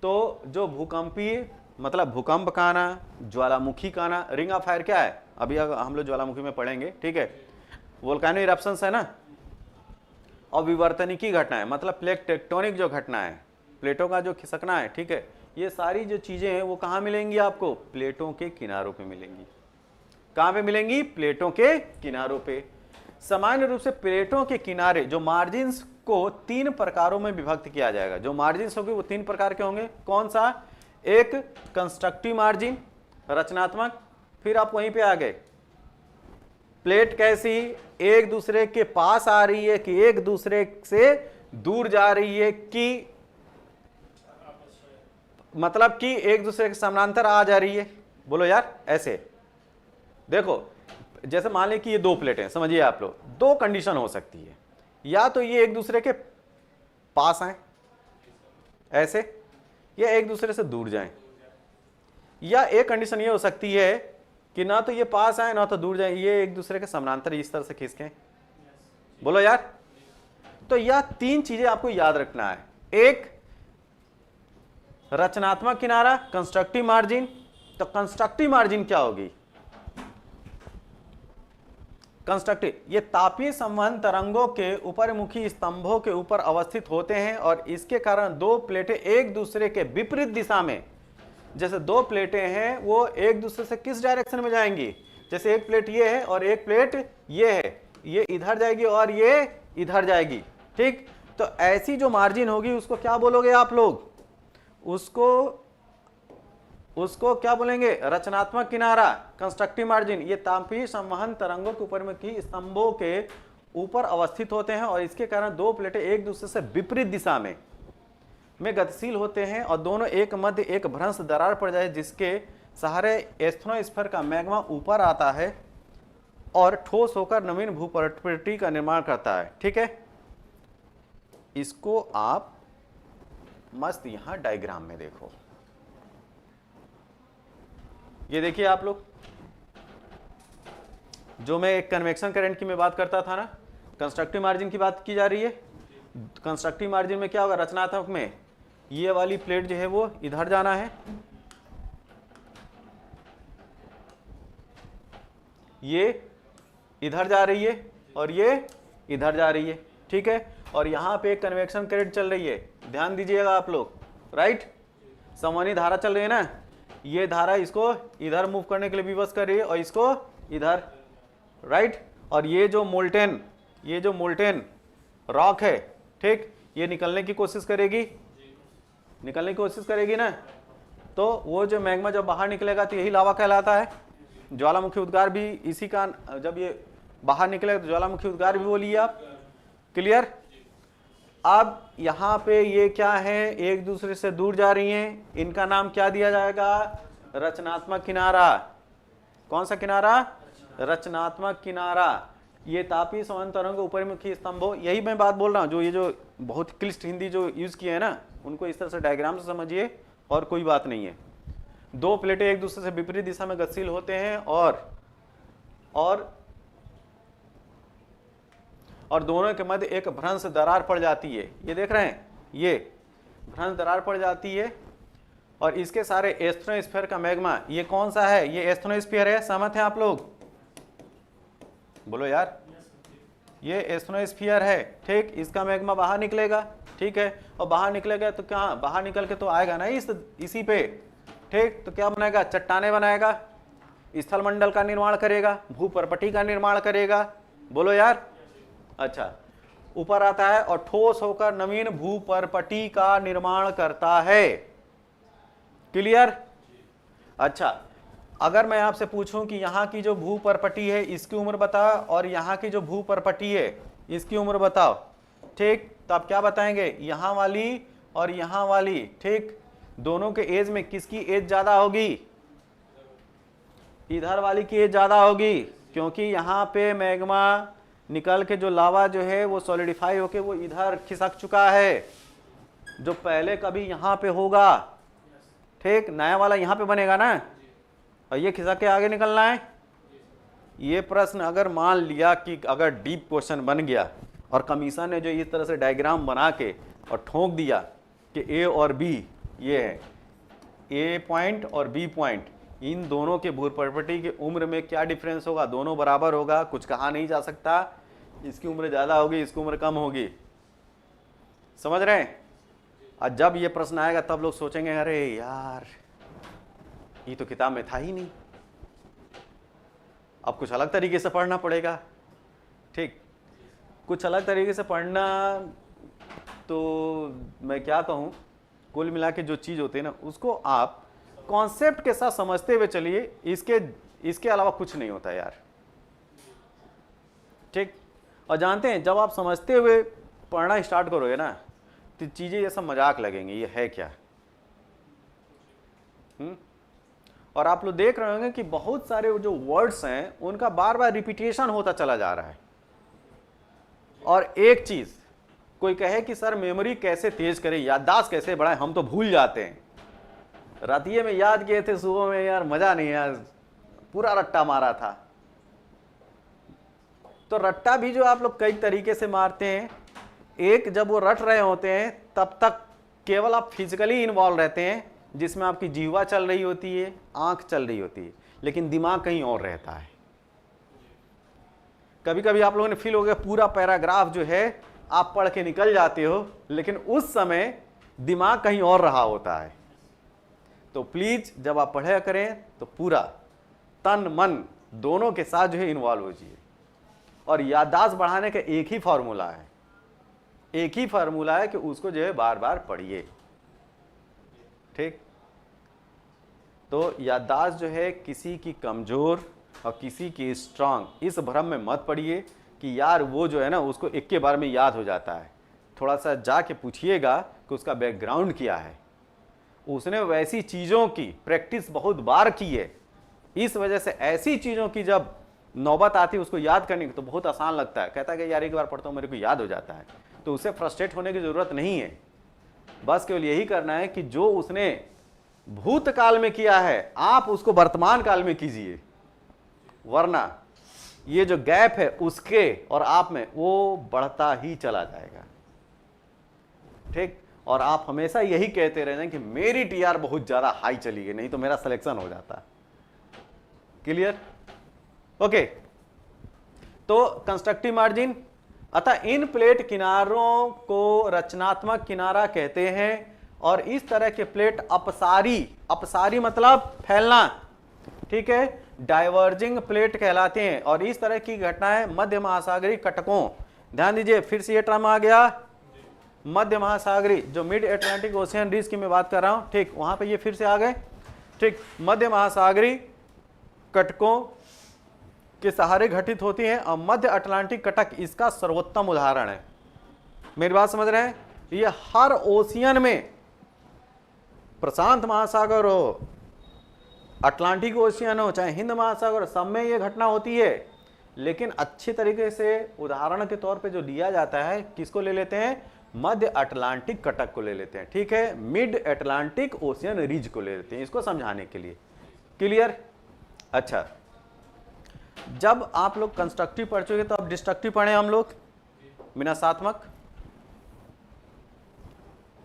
तो जो भूकंपीय मतलब भूकंप का आना, ज्वालामुखी का आना, रिंग ऑफ फायर क्या है, अभी हम लोग ज्वालामुखी में पढ़ेंगे। ठीक है। वोल्केनो इरप्शंस है ना, और विवर्तनिकी घटनाएं मतलब प्लेट टेक्टोनिक जो घटना है, प्लेटों का जो खिसकना है। ठीक है। ये सारी जो चीजें हैं वो कहाँ मिलेंगी आपको, प्लेटों के किनारों पे मिलेंगी। कहाँ पे मिलेंगी, प्लेटों के किनारों पे। सामान्य रूप से प्लेटों के किनारे जो मार्जिन्स को 3 प्रकारों में विभक्त किया जाएगा। जो मार्जिन्स होंगे वो 3 प्रकार के होंगे। कौन सा? एक कंस्ट्रक्टिव मार्जिन, रचनात्मक। फिर आप वहीं पे आ गए, प्लेट कैसी? एक दूसरे के पास आ रही है कि एक दूसरे से दूर जा रही है, कि मतलब कि एक दूसरे के समानांतर आ जा रही है। बोलो यार, ऐसे देखो, जैसे मान लें कि ये 2 प्लेटें, समझिए आप लोग, 2 कंडीशन हो सकती है। या तो ये एक दूसरे के पास आए ऐसे, या एक दूसरे से दूर जाएं। या एक कंडीशन ये हो सकती है कि ना तो ये पास आए ना तो दूर जाएं, ये एक दूसरे के समानांतर इस तरह से खींचें। बोलो यार। तो यह 3 चीजें आपको याद रखना है। एक रचनात्मक किनारा, कंस्ट्रक्टिव मार्जिन। तो कंस्ट्रक्टिव मार्जिन क्या होगी? कंस्ट्रक्टिव, ये तापीय संवहन तरंगों के ऊपरमुखी स्तंभों के ऊपर अवस्थित होते हैं और इसके कारण 2 प्लेटें एक दूसरे के विपरीत दिशा में, जैसे 2 प्लेटें हैं वो एक दूसरे से किस डायरेक्शन में जाएंगी? जैसे एक प्लेट ये है और एक प्लेट ये है, ये इधर जाएगी और ये इधर जाएगी, ठीक। तो ऐसी जो मार्जिन होगी उसको क्या बोलोगे आप लोग? उसको क्या बोलेंगे? रचनात्मक किनारा, कंस्ट्रक्टिव मार्जिन। ये तापीय संवहन तरंगों के ऊपर में की स्तंभों के ऊपर अवस्थित होते हैं और इसके कारण 2 प्लेटें एक दूसरे से विपरीत दिशा में गतिशील होते हैं और दोनों एक मध्य एक भ्रंश दरार पड़ जाए, जिसके सहारे एस्थेनोस्फीयर का मैग्मा ऊपर आता है और ठोस होकर नवीन भूपर्पटी का निर्माण करता है, ठीक है। इसको आप मस्त यहां डायग्राम में देखो। ये देखिए आप लोग, जो मैं एक कन्वेक्शन करंट की मैं बात करता था ना, कंस्ट्रक्टिव मार्जिन की बात की जा रही है। कंस्ट्रक्टिव मार्जिन में क्या होगा? रचनात्मक में ये वाली प्लेट जो है वो इधर जाना है, ये इधर जा रही है और ये इधर जा रही है, ठीक है। और यहां पे एक कन्वेक्शन करंट चल रही है, ध्यान दीजिएगा आप लोग, राइट। संवहनी धारा चल रही है ना, ये धारा इसको इधर मूव करने के लिए विवश कर रही है और इसको इधर, राइट। और ये जो मोल्टेन रॉक है, ठीक, ये निकलने की कोशिश करेगी ना। तो वो जो मैग्मा जब बाहर निकलेगा तो यही लावा कहलाता है। ज्वालामुखी उद्गार भी इसी का, जब ये बाहर निकलेगा तो ज्वालामुखी उद्गार भी बोलिए आप, क्लियर। अब यहां पे ये क्या है? एक दूसरे से दूर जा रही हैं, इनका नाम क्या दिया जाएगा? रचनात्मक किनारा। कौन सा किनारा? रचनात्मक किनारा। ये तापीय संवहन तरंग ऊपरमुखी स्तंभों, यही मैं बात बोल रहा हूं, जो ये जो बहुत क्लिष्ट हिंदी जो यूज किए हैं ना, उनको इस तरह से डायग्राम से समझिए और कोई बात नहीं है। 2 प्लेटें एक दूसरे से विपरीत दिशा में गतिशील होते हैं और दोनों के मध्य एक भ्रंश दरार पड़ जाती है। ये देख रहे हैं, ये भ्रंश दरार पड़ जाती है और इसके सारे एस्थेनोस्फीयर का मैग्मा, ये कौन सा है? ये एस्थेनोस्फीयर है। सहमत हैं आप लोग? बोलो यार, ये एस्थेनोस्फीयर है, ठीक। इसका मैग्मा बाहर निकलेगा, ठीक है। और बाहर निकलेगा तो क्या, बाहर निकल के तो आएगा ना इसी पे, ठीक। तो क्या बनाएगा? चट्टाने बनाएगा, स्थल मंडल का निर्माण करेगा, भूपर्पटी का निर्माण करेगा। बोलो यार। अच्छा, ऊपर आता है और ठोस होकर नवीन भूपर्पटी का निर्माण करता है, क्लियर। अच्छा, अगर मैं आपसे पूछूं कि यहाँ की जो भूपर्पटी है इसकी उम्र बताओ और यहाँ की जो भूपर्पटी है इसकी उम्र बताओ, ठीक। तो आप क्या बताएंगे? यहाँ वाली और यहाँ वाली, ठीक। दोनों के एज में किसकी एज ज्यादा होगी? इधर वाली की एज ज्यादा होगी, क्योंकि यहाँ पे मैग्मा निकल के जो लावा जो है वो सॉलिडिफाई होके वो इधर खिसक चुका है, जो पहले कभी यहाँ पे होगा, ठीक। नया वाला यहाँ पे बनेगा ना, और ये खिसक के आगे निकलना है। ये प्रश्न अगर मान लिया कि अगर डीप क्वेश्चन बन गया और कमीशन ने जो इस तरह से डायग्राम बना के और ठोक दिया कि ए और बी ये है, ए पॉइंट और बी पॉइंट, इन दोनों के भूपर्पटी की उम्र में क्या डिफरेंस होगा? दोनों बराबर होगा, कुछ कहा नहीं जा सकता। इसकी उम्र ज़्यादा होगी, इसकी उम्र कम होगी, समझ रहे हैं। और जब ये प्रश्न आएगा तब लोग सोचेंगे अरे यार ये तो किताब में था ही नहीं, अब कुछ अलग तरीके से पढ़ना पड़ेगा। ठीक, कुछ अलग तरीके से पढ़ना, तो मैं क्या कहूँ, कुल मिला के जो चीज़ होती है ना उसको आप कॉन्सेप्ट के साथ समझते हुए चलिए, इसके अलावा कुछ नहीं होता यार। ठीक, और जानते हैं जब आप समझते हुए पढ़ना स्टार्ट करोगे ना तो चीज़ें ये सब मजाक लगेंगी, ये है क्या। और आप लोग देख रहे होंगे कि बहुत सारे जो वर्ड्स हैं उनका बार बार रिपीटेशन होता चला जा रहा है। और एक चीज, कोई कहे कि सर मेमोरी कैसे तेज करें, याददाश्त कैसे बढ़ाएं, हम तो भूल जाते हैं। रातिये में याद किए थे, सुबह में यार मजा नहीं यार, पूरा रट्टा मारा था। तो रट्टा भी जो आप लोग कई तरीके से मारते हैं, एक जब वो रट रहे होते हैं तब तक केवल आप फिजिकली इन्वॉल्व रहते हैं, जिसमें आपकी जीवा चल रही होती है, आंख चल रही होती है, लेकिन दिमाग कहीं और रहता है। कभी कभी आप लोगों ने फील हो गया पूरा पैराग्राफ जो है आप पढ़ के निकल जाते हो, लेकिन उस समय दिमाग कहीं और रहा होता है। तो प्लीज जब आप पढ़ा करें तो पूरा तन मन दोनों के साथ जो है इन्वॉल्व हो जाइए। और याददाश्त बढ़ाने का एक ही फार्मूला है, एक ही फार्मूला है कि उसको जो है बार बार पढ़िए। ठीक, तो याददाश्त जो है किसी की कमजोर और किसी की स्ट्रांग, इस भ्रम में मत पड़िए कि यार वो जो है ना उसको एक के बार में याद हो जाता है। थोड़ा सा जाके पूछिएगा कि उसका बैकग्राउंड क्या है, उसने वैसी चीज़ों की प्रैक्टिस बहुत बार की है, इस वजह से ऐसी चीज़ों की जब नौबत आती है उसको याद करने की तो बहुत आसान लगता है। कहता है कि यार एक बार पढ़ता हूँ मेरे को याद हो जाता है। तो उसे फ्रस्ट्रेट होने की ज़रूरत नहीं है, बस केवल यही करना है कि जो उसने भूतकाल में किया है आप उसको वर्तमान काल में कीजिए, वरना ये जो गैप है उसके और आप में वो बढ़ता ही चला जाएगा। ठीक, और आप हमेशा यही कहते रहना कि मेरी टीआर बहुत ज्यादा हाई चली गई, नहीं तो मेरा सिलेक्शन हो जाता। क्लियर? ओके, तो कंस्ट्रक्टिव मार्जिन, अतः इन प्लेट किनारों को रचनात्मक किनारा कहते हैं। और इस तरह के प्लेट अपसारी, अपसारी मतलब फैलना, ठीक है, डाइवर्जिंग प्लेट कहलाते हैं। और इस तरह की घटनाएं मध्य महासागरीय कटकों, ध्यान दीजिए फिर से ये टर्म आ गया, मध्य महासागरीय, जो मिड अटलांटिक ओशियन रीज की मैं बात कर रहा हूं, ठीक, वहां पे ये फिर से आ गए। ठीक, मध्य महासागरीय कटकों के सहारे घटित होती हैं और मध्य अटलांटिक कटक इसका सर्वोत्तम उदाहरण है। मेरी बात समझ रहे हैं? ये हर ओशियन में, प्रशांत महासागर हो, अटलांटिक ओशियन हो, चाहे हिंद महासागर, सब में ये घटना होती है। लेकिन अच्छी तरीके से उदाहरण के तौर पे जो लिया जाता है, किसको ले लेते हैं? मध्य अटलांटिक कटक को ले लेते हैं, ठीक है, मिड अटलांटिक ओशियन रिज को ले लेते हैं, इसको समझाने के लिए। क्लियर? अच्छा, जब आप लोग कंस्ट्रक्टिव पढ़ चुके तो अब डिस्ट्रक्टिव पढ़े हम लोग, विनाशात्मक।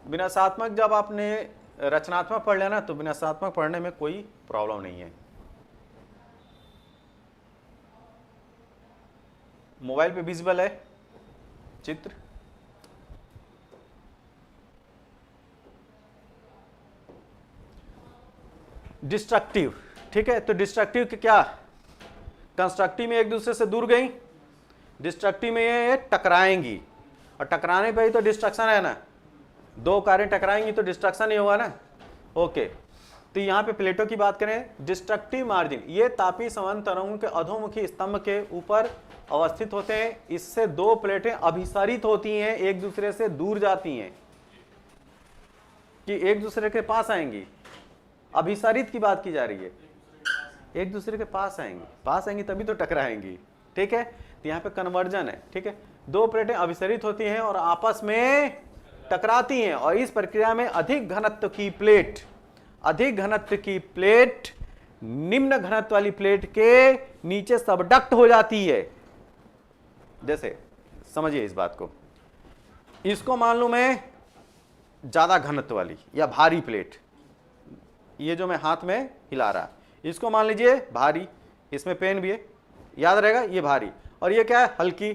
विनाशात्मक जब आपने रचनात्मक पढ़ लिया ना तो विनाशात्मक पढ़ने में कोई प्रॉब्लम नहीं है। मोबाइल पे विजिबल है चित्र? डिस्ट्रक्टिव, ठीक है, तो डिस्ट्रक्टिव के क्या, कंस्ट्रक्टिव में एक दूसरे से दूर गई, डिस्ट्रक्टिव में ये टकराएंगी, और टकराने पे ही तो डिस्ट्रक्शन है ना, दो कारें टकराएंगी तो डिस्ट्रक्शन ही होगा ना। ओके, तो यहां पे प्लेटों की बात करें, डिस्ट्रक्टिव मार्जिन ये तापीय संवहन तरंगों के अधोमुखी स्तंभ के ऊपर अवस्थित होते हैं। इससे दो प्लेटें अभिसारित होती हैं, एक दूसरे से दूर जाती हैं कि एक दूसरे के पास आएंगी। अभिसारित की बात की जा रही है, एक दूसरे के पास आएंगी तभी तो टकराएंगी, ठीक है। तो यहाँ पे कन्वर्जन है, ठीक है, दो प्लेटें अभिसारित होती हैं और आपस में टकराती हैं, और इस प्रक्रिया में अधिक घनत्व की प्लेट निम्न घनत्व वाली प्लेट के नीचे सबडक्ट हो जाती है। जैसे समझिए इस बात को, इसको मान लूं मैं ज्यादा घनत्व वाली या भारी प्लेट, ये जो मैं हाथ में हिला रहा, इसको मान लीजिए भारी, इसमें पेन भी है, याद रहेगा, ये भारी, और ये क्या है, हल्की।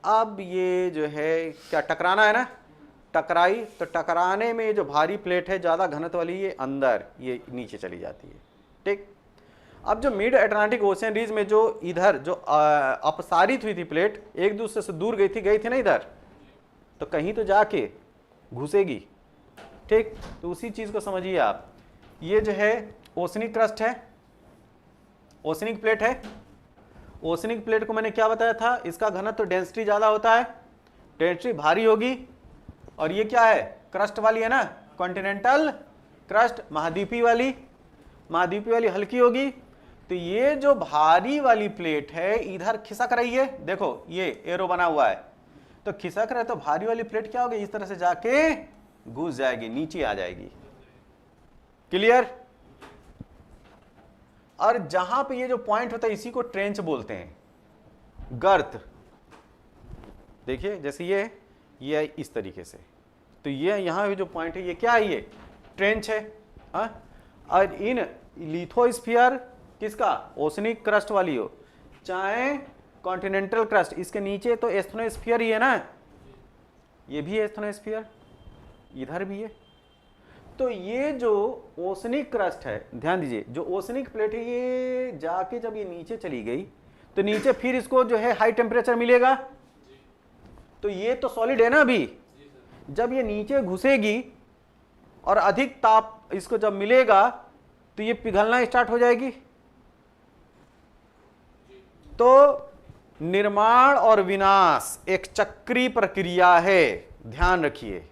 अब ये जो है क्या टकराना है ना, टकराई, तो टकराने में जो भारी प्लेट है ज्यादा घनत्व वाली, ये अंदर, ये नीचे चली जाती है, ठीक। अब जो मिड अटलांटिक ओशियन रीज में जो इधर जो अपसारित हुई थी प्लेट, एक दूसरे से दूर गई थी ना इधर, तो कहीं तो जाके घुसेगी, ठीक। तो उसी चीज को समझिए आप, ये जो है ओशनिक क्रस्ट है, ओशनिक प्लेट है। ओशनिक प्लेट को मैंने क्या बताया था, इसका घनत्व तो डेंसिटी ज्यादा होता है, डेंसिटी भारी होगी, और ये क्या है, क्रस्ट वाली है ना, कॉन्टिनेंटल क्रस्ट, महाद्वीपीय वाली हल्की होगी। तो ये जो भारी वाली प्लेट है इधर खिसक रही है, देखो ये एरो बना हुआ है, तो खिसक रहा है, तो भारी वाली प्लेट क्या होगी, इस तरह से जाके घुस जाएगी, नीचे आ जाएगी। क्लियर। और जहां पे ये जो पॉइंट होता है इसी को ट्रेंच बोलते हैं, गर्त। देखिए जैसे ये इस तरीके से, तो ये यहां जो पॉइंट है ये क्या है, ये ट्रेंच है। और इन लिथोस्फीयर किसका, ओशनिक क्रस्ट वाली हो चाहे कॉन्टिनेंटल क्रस्ट, इसके नीचे तो एस्थनोस्फीयर ही है ना, ये भी है एस्थनोस्फीयर, इधर भी है। तो ये जो ओशनिक क्रस्ट है, ध्यान दीजिए, जो ओशनिक प्लेट है ये जाके जब ये नीचे चली गई तो नीचे फिर इसको जो है हाई टेम्परेचर मिलेगा, तो ये तो सॉलिड है ना अभी, जब ये नीचे घुसेगी और अधिक ताप इसको जब मिलेगा तो ये पिघलना स्टार्ट हो जाएगी। तो निर्माण और विनाश एक चक्रीय प्रक्रिया है, ध्यान रखिए।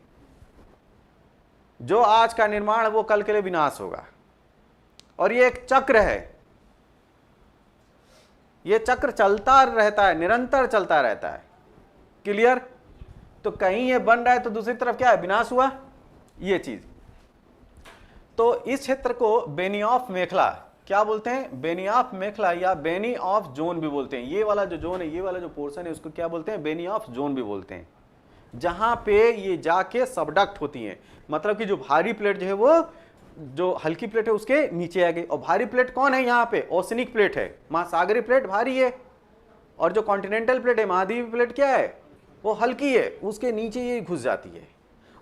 जो आज का निर्माण है वो कल के लिए विनाश होगा, और ये एक चक्र है, ये चक्र चलता रहता है, निरंतर चलता रहता है। क्लियर। तो कहीं ये बन रहा है तो दूसरी तरफ क्या है, विनाश हुआ, ये चीज। तो इस क्षेत्र को बेनियॉफ मेखला क्या बोलते हैं, बेनियॉफ मेखला या बेनियॉफ जोन भी बोलते हैं। ये वाला जो जोन है, ये वाला जो पोर्शन है उसको क्या बोलते हैं, बेनियॉफ जोन भी बोलते हैं, जहां पे ये जाके सबडक्ट होती हैं। मतलब कि जो भारी प्लेट जो है वो जो हल्की प्लेट है उसके नीचे आ गई, और भारी प्लेट कौन है यहाँ पे, ओशनिक प्लेट है, महासागरीय प्लेट भारी है, और जो कॉन्टिनेंटल प्लेट है, महाद्वीपीय प्लेट क्या है, वो हल्की है, उसके नीचे ये घुस जाती है।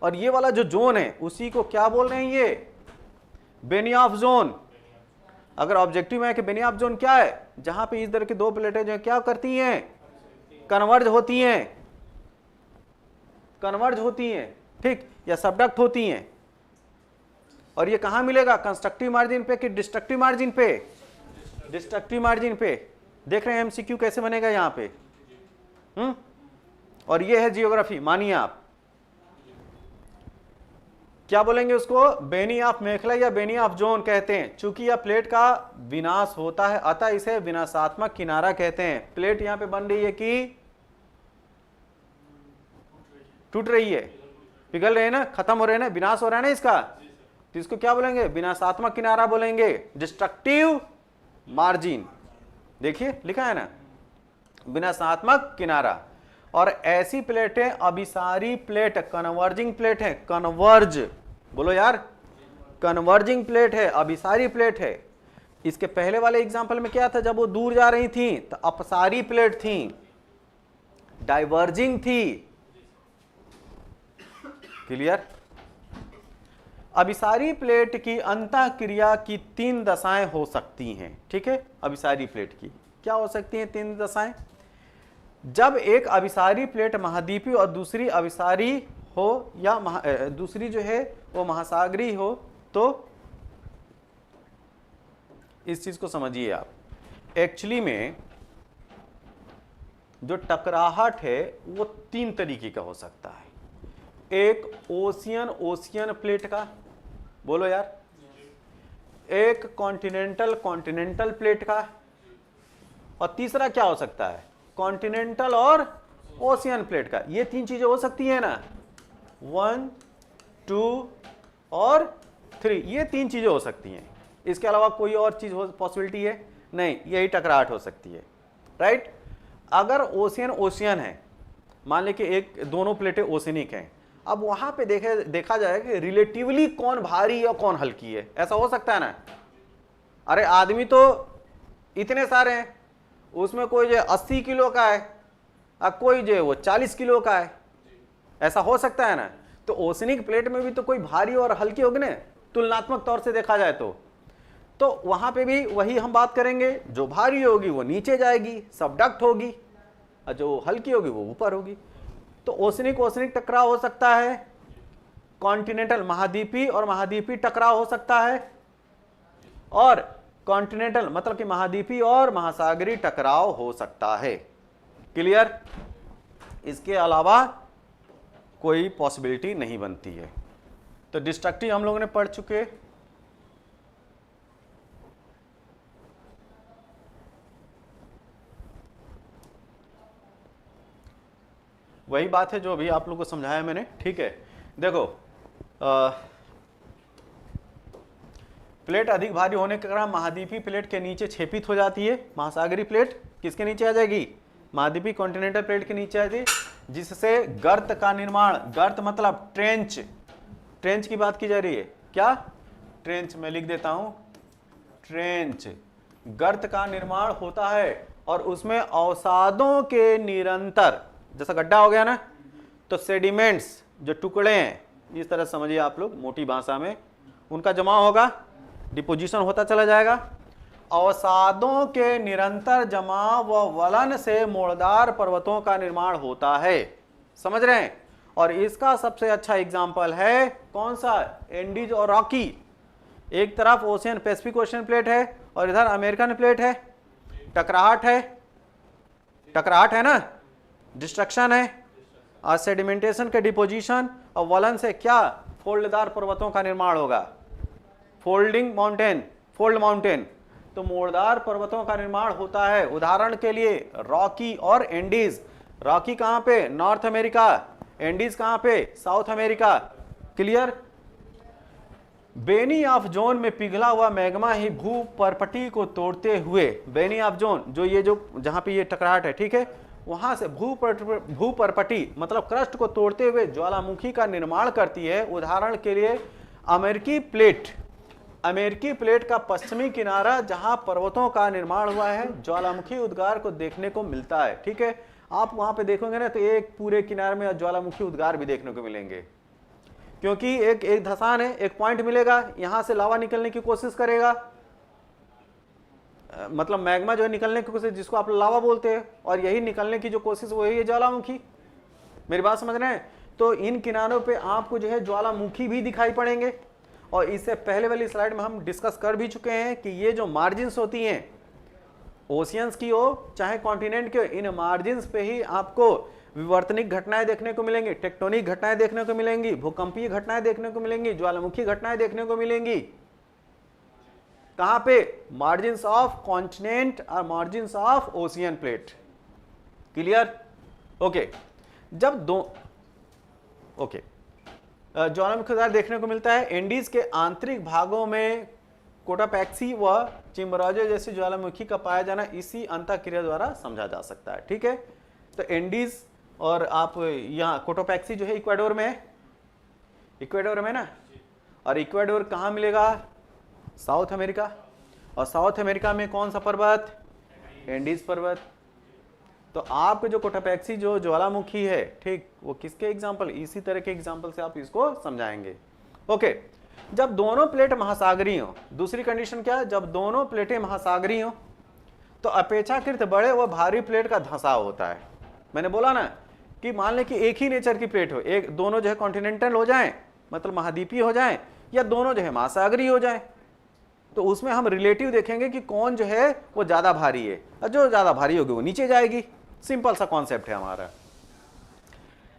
और ये वाला जो जोन है उसी को क्या बोल रहे हैं, ये बेनियॉफ जोन। अगर ऑब्जेक्टिव है कि बेनियॉफ जोन क्या है, जहां पे इस तरह की दो प्लेटें जो क्या करती हैं, कन्वर्ज होती हैं, ठीक, या सबडक्ट होती हैं। और ये कहां मिलेगा, कंस्ट्रक्टिव मार्जिन पे कि डिस्ट्रक्टिव मार्जिन पे, डिस्ट्रक्टिव मार्जिन पे। देख रहे हैं एमसीक्यू कैसे बनेगा यहां पे। और ये है जियोग्राफी, मानिए आप क्या बोलेंगे उसको, बेनियॉफ मेखला या बेनियॉफ जोन कहते हैं। चूंकि यह प्लेट का विनाश होता है अतः इसे विनाशात्मक किनारा कहते हैं। प्लेट यहां पे बन रही है कि टूट रही है, पिघल रहे हैं ना, खत्म हो रहे हैं ना, विनाश हो रहा है ना इसका, तो इसको क्या बोलेंगे, विनाशात्मक किनारा बोलेंगे, डिस्ट्रक्टिव मार्जिन। देखिए लिखा है ना, विनाशात्मक किनारा। और ऐसी प्लेटें अभिसारी प्लेट, कन्वर्जिंग प्लेट है, कन्वर्ज बोलो यार, कन्वर्जिंग प्लेट है, अभिसारी प्लेट है। इसके पहले वाले एग्जांपल में क्या था, जब वो दूर जा रही थी तो अपसारी प्लेट थी, डाइवर्जिंग थी। क्लियर। अभिसारी प्लेट की अंतःक्रिया की 3 दशाएं हो सकती हैं, ठीक है। अभिसारी प्लेट की क्या हो सकती हैं 3 दशाएं, जब एक अभिसारी प्लेट महाद्वीपीय और दूसरी अभिसारी हो या दूसरी जो है वो महासागरीय हो, तो इस चीज को समझिए आप। एक्चुअली में जो टकराहट है वो 3 तरीके का हो सकता है। एक ओशियन प्लेट का, बोलो यार, एक कॉन्टिनेंटल प्लेट का, और तीसरा क्या हो सकता है, कॉन्टिनेंटल और ओशियन प्लेट का। ये 3 चीजें हो सकती है ना, 1, 2 और 3, ये 3 चीजें हो सकती हैं। इसके अलावा कोई और चीज हो पॉसिबिलिटी है नहीं, यही टकराहट हो सकती है, राइट। अगर ओशियन है, मान ले कि एक दोनों प्लेटें ओशिनिक हैं, अब वहां पे देखा जाए कि रिलेटिवली कौन भारी और कौन हल्की है, ऐसा हो सकता है ना। अरे आदमी तो इतने सारे हैं, उसमें कोई जो 80 किलो का है और कोई जो वो 40 किलो का है, ऐसा हो सकता है ना। तो ओशनिक प्लेट में भी तो कोई भारी और हल्की होगी ना, तुलनात्मक तौर से देखा जाए तो वहां पे भी वही हम बात करेंगे, जो भारी होगी वो नीचे जाएगी, सबडक्ट होगी, और जो हल्की होगी वो ऊपर होगी। तो ओसनिक ओसनिक टकराव हो सकता है, कॉन्टिनेंटल महाद्वीपी और महाद्वीपी टकराव हो सकता है, और कॉन्टिनेंटल मतलब कि महाद्वीपी और महासागरीय टकराव हो सकता है। क्लियर? इसके अलावा कोई पॉसिबिलिटी नहीं बनती है। तो डिस्ट्रक्टिव हम लोगों ने पढ़ चुके। वही बात है जो अभी आप लोगों को समझाया मैंने, ठीक है। देखो प्लेट अधिक भारी होने के कारण महाद्वीपीय प्लेट के नीचे छेपित हो जाती है। महासागरीय प्लेट किसके नीचे आ जाएगी? महाद्वीपीय कॉन्टिनेंटल प्लेट के नीचे आ जाएगी, जिससे गर्त का निर्माण, गर्त मतलब ट्रेंच, ट्रेंच की बात की जा रही है। क्या? ट्रेंच, मैं लिख देता हूं, ट्रेंच, गर्त का निर्माण होता है और उसमें अवसादों के निरंतर, जैसा गड्ढा हो गया ना, तो सेडिमेंट्स जो टुकड़े हैं, इस तरह समझिए आप लोग मोटी भाषा में, उनका जमाव होगा, डिपोजिशन होता चला जाएगा। अवसादों के निरंतर जमाव व वलन से मोड़दार पर्वतों का निर्माण होता है। समझ रहे हैं? और इसका सबसे अच्छा एग्जाम्पल है कौन सा? एंडीज और रॉकी। एक तरफ ओशियन पैसिफिक ओशियन प्लेट है और इधर अमेरिकन प्लेट है, टकराहट है, टकराहट है ना, डिस्ट्रक्शन है, और सेडिमेंटेशन के डिपोजिशन और वलन से क्या? फोल्डदार पर्वतों का निर्माण होगा, फोल्डिंग माउंटेन, फोल्ड माउंटेन। तो मोड़दार पर्वतों का निर्माण होता है। उदाहरण के लिए रॉकी और एंडीज। रॉकी कहां पे? North America. एंडीज कहां पे? South America. Clear? Benioff zone में पिघला हुआ मैग्मा ही भू परपटी को तोड़ते हुए, बेनी ऑफ जोन जो ये जो जहां पे ये टकराहट है, ठीक है, वहां से भू परपटी मतलब क्रस्ट को तोड़ते हुए ज्वालामुखी का निर्माण करती है। उदाहरण के लिए अमेरिकी प्लेट, अमेरिकी प्लेट का पश्चिमी किनारा जहां पर्वतों का निर्माण हुआ है, ज्वालामुखी उद्गार को देखने को मिलता है। ठीक है, आप वहां पे देखोगे ना तो एक पूरे किनारे में ज्वालामुखी उद्गार भी देखने को मिलेंगे, क्योंकि एक धसान है, एक पॉइंट मिलेगा, यहां से लावा निकलने की कोशिश करेगा, मतलब मैग्मा जो है निकलने की कोशिश, जिसको आप लावा बोलते हैं, और यही निकलने की जो कोशिश वही है ज्वालामुखी। मेरी बात समझ रहे हैं? तो इन किनारों पे आपको जो है ज्वालामुखी भी दिखाई पड़ेंगे। और इससे पहले वाली स्लाइड में हम डिस्कस कर भी चुके हैं कि ये जो मार्जिन्स होती हैं, ओशियंस की हो चाहे कॉन्टिनेंट की हो, इन मार्जिन्स पे ही आपको विवर्तनिक घटनाएं देखने को मिलेंगी, टेक्टोनिक घटनाएं देखने को मिलेंगी, भूकंपीय घटनाएं देखने को मिलेंगी, ज्वालामुखी घटनाएं देखने को मिलेंगी। कहां पे? मार्जिन्स ऑफ कॉन्टिनेंट और margins of ocean plate. Clear? Okay, जब दो ओके ज्वालामुखी उद्गार देखने को मिलता है एंडीज के आंतरिक भागों में, कोटापैक्सी व चिम्बोराजो जैसी ज्वालामुखी का पाया जाना इसी अंतःक्रिया द्वारा समझा जा सकता है। ठीक है, तो एंडीज और आप यहाँ कोटापैक्सी जो है इक्वाडोर में है, इक्वाडोर में ना, और इक्वाडोर कहाँ मिलेगा? South America. और साउथ अमेरिका में कौन सा पर्वत? एंडीज पर्वत। तो आपके जो कोटापैक्सी जो ज्वालामुखी है, ठीक, वो किसके एग्जाम्पल? इसी तरह के एग्जाम्पल से आप इसको समझाएंगे। ओके, जब दोनों प्लेट महासागरीय हो, दूसरी कंडीशन क्या है? जब दोनों प्लेटें महासागरीय हो तो अपेक्षाकृत बड़े व भारी प्लेट का धंसाव होता है। मैंने बोला ना कि मान लें कि एक ही नेचर की प्लेट हो, एक दोनों जो है कॉन्टिनेंटल हो जाएं, मतलब महाद्वीपीय हो जाएं, या दोनों जो है महासागरीय हो जाएं, तो उसमें हम रिलेटिव देखेंगे कि कौन जो है वो ज्यादा भारी है, और जो ज्यादा भारी होगी वो नीचे जाएगी। सिंपल सा कॉन्सेप्ट है हमारा।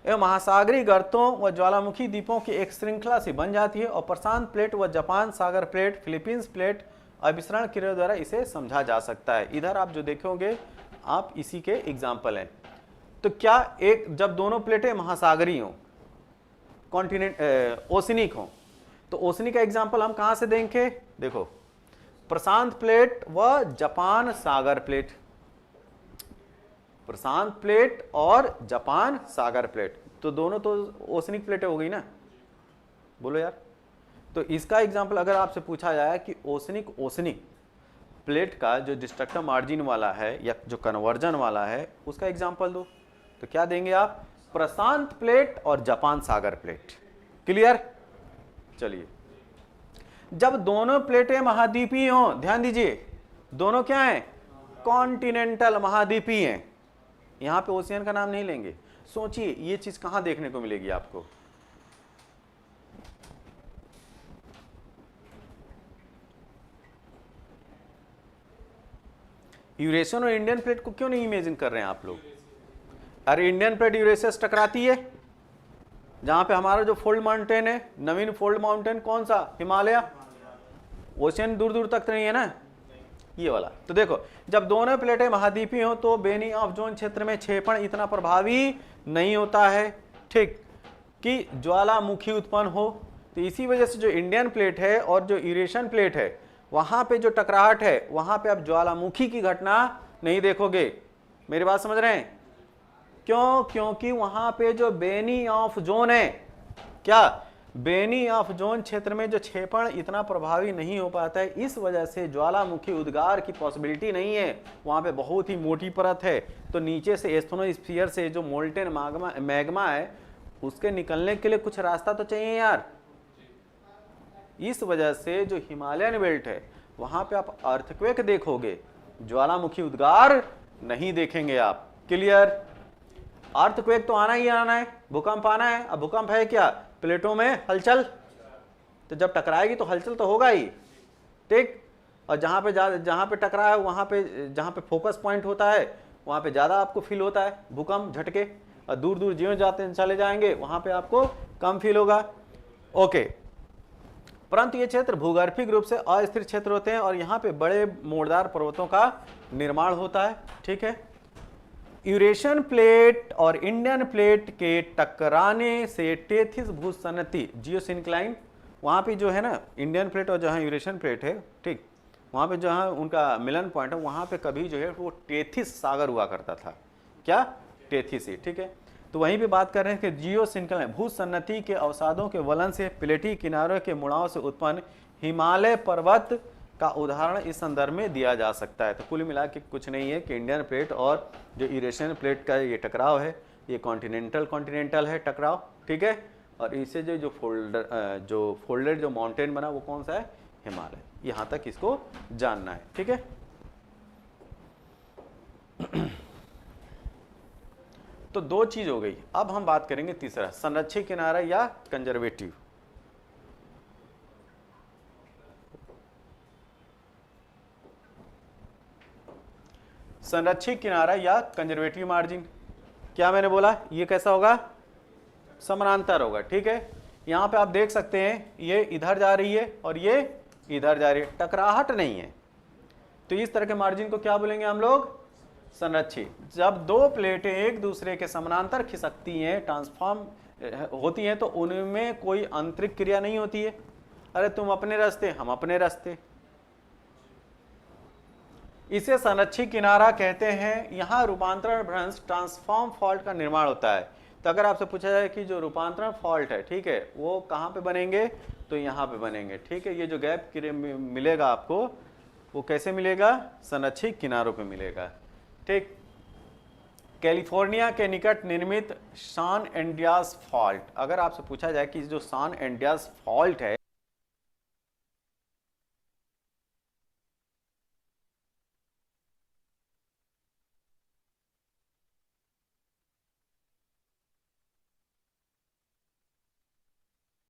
एवं महासागरीय गर्तों व ज्वालामुखी द्वीपों की एक श्रृंखला सी बन जाती है, और प्रशांत प्लेट व जापान सागर प्लेट, फिलीपींस प्लेट अभिसरण क्रिया द्वारा इसे समझा जा सकता है। इधर आप जो देखोगे आप इसी के एग्जाम्पल हैं। तो क्या एक जब दोनों प्लेटें महासागरीय हो, कॉन्टिनेंट ओशिनिक हो, तो ओशिनिक का एग्जाम्पल हम कहां से देंगे? देखो, प्रशांत प्लेट व जापान सागर प्लेट, प्रशांत प्लेट और जापान सागर प्लेट, तो दोनों तो ओशिनिक प्लेटें हो गई ना, बोलो यार। तो इसका एग्जांपल अगर आपसे पूछा जाए कि ओशिनिक प्लेट का जो डिस्ट्रक्टिव मार्जिन वाला है या जो कन्वर्जन वाला है, उसका एग्जांपल दो, तो क्या देंगे आप? प्रशांत प्लेट और जापान सागर प्लेट। क्लियर? चलिए, जब दोनों प्लेटें महाद्वीपीय हों, ध्यान दीजिए, दोनों क्या हैं, कॉन्टिनेंटल महाद्वीपीय हैं, यहां पे ओशियन का नाम नहीं लेंगे। सोचिए ये चीज कहां देखने को मिलेगी आपको, यूरेशियन और इंडियन प्लेट को क्यों नहीं इमेजिन कर रहे हैं आप लोग? अरे इंडियन प्लेट यूरेशिया से टकराती है, जहां पे हमारा जो फोल्ड माउंटेन है, नवीन फोल्ड माउंटेन कौन सा, हिमालय, ओशियन दूर दूर तक तो नहीं है ना, ये वाला। तो देखो जब दोनों प्लेटें महाद्वीपीय हो तो बेनी ऑफ जोन क्षेत्र में क्षेपण इतना प्रभावी नहीं होता है, ठीक, कि ज्वालामुखी उत्पन्न हो। तो इसी वजह से जो इंडियन प्लेट है और जो यूरेशियन प्लेट है, वहां पे जो टकराहट है, वहां पे आप ज्वालामुखी की घटना नहीं देखोगे। मेरी बात समझ रहे हैं? क्यों? क्योंकि वहां पे जो बेनी ऑफ जोन है, क्या, बेनी ऑफ जोन क्षेत्र में जो क्षेपण इतना प्रभावी नहीं हो पाता है, इस वजह से ज्वालामुखी उद्गार की पॉसिबिलिटी नहीं है। वहां पे बहुत ही मोटी परत है, तो नीचे से एस्थेनोस्फीयर से जो मोल्टेन मैग्मा है, उसके निकलने के लिए कुछ रास्ता तो चाहिए यार। इस वजह से जो हिमालयन बेल्ट है, वहां पे आप अर्थक्वेक देखोगे, ज्वालामुखी उद्गार नहीं देखेंगे आप। क्लियर? अर्थक्वेक तो आना ही आना है, भूकंप आना है। अब भूकंप है क्या, प्लेटों में हलचल, तो जब टकराएगी तो हलचल तो होगा ही, ठीक। और जहां पे टकरा है, वहां पे जहां पे फोकस पॉइंट होता है, वहां पे ज्यादा आपको फील होता है भूकंप झटके, और दूर दूर ज्यों जाते चले जाएंगे वहां पे आपको कम फील होगा। ओके, परंतु ये क्षेत्र भूगर्भिक रूप से अस्थिर क्षेत्र होते हैं और यहाँ पे बड़े मोड़दार पर्वतों का निर्माण होता है, ठीक है। यूरेशियन प्लेट और इंडियन प्लेट के टकराने से टेथिस भूसन्नति, जियोसिंक्लाइन, वहाँ पे जो है ना इंडियन प्लेट और जहाँ यूरेशियन प्लेट है, ठीक, वहाँ पे जहाँ उनका मिलन पॉइंट है, वहाँ पे कभी जो है वो टेथिस सागर हुआ करता था। क्या? टेथिस ही, ठीक है। तो वहीं पे बात कर रहे हैं कि जियोसिंक्लाइन, भूसन्नति के अवसादों के वलन से प्लेटी किनारों के मुड़ाव से उत्पन्न हिमालय पर्वत का उदाहरण इस संदर्भ में दिया जा सकता है। तो कुल मिला के कुछ नहीं है कि इंडियन प्लेट और जो यूरेशियन प्लेट का ये टकराव है, ये कॉन्टिनेंटल है टकराव, ठीक है। और इससे जो फोल्डेड जो माउंटेन बना वो कौन सा है, हिमालय। यहाँ तक इसको जानना है, ठीक है। तो दो चीज हो गई। अब हम बात करेंगे तीसरा, संरक्षित किनारा या कंजर्वेटिव। संरक्षित किनारा या कंजर्वेटिव मार्जिन, क्या मैंने बोला, ये कैसा होगा, समानांतर होगा, ठीक है। यहां पे आप देख सकते हैं ये इधर जा रही है और ये इधर जा रही है, टकराहट नहीं है। तो इस तरह के मार्जिन को क्या बोलेंगे हम लोग, संरक्षित। जब दो प्लेटें एक दूसरे के समानांतर खिसकती हैं, ट्रांसफॉर्म होती हैं, तो उनमें कोई आंतरिक क्रिया नहीं होती है। अरे तुम अपने रास्ते, हम अपने रास्ते, इसे संरक्षित किनारा कहते हैं। यहाँ रूपांतरण भ्रंश, ट्रांसफॉर्म फॉल्ट का निर्माण होता है। तो अगर आपसे पूछा जाए कि जो रूपांतरण फॉल्ट है, ठीक है, वो कहाँ पे बनेंगे, तो यहाँ पे बनेंगे, ठीक है। ये जो गैप मिलेगा आपको, वो कैसे मिलेगा, संरक्षित किनारों पे मिलेगा, ठीक। कैलिफोर्निया के निकट निर्मित सान एंड्रियास फॉल्ट, अगर आपसे पूछा जाए कि जो सान एंड्रियास फॉल्ट है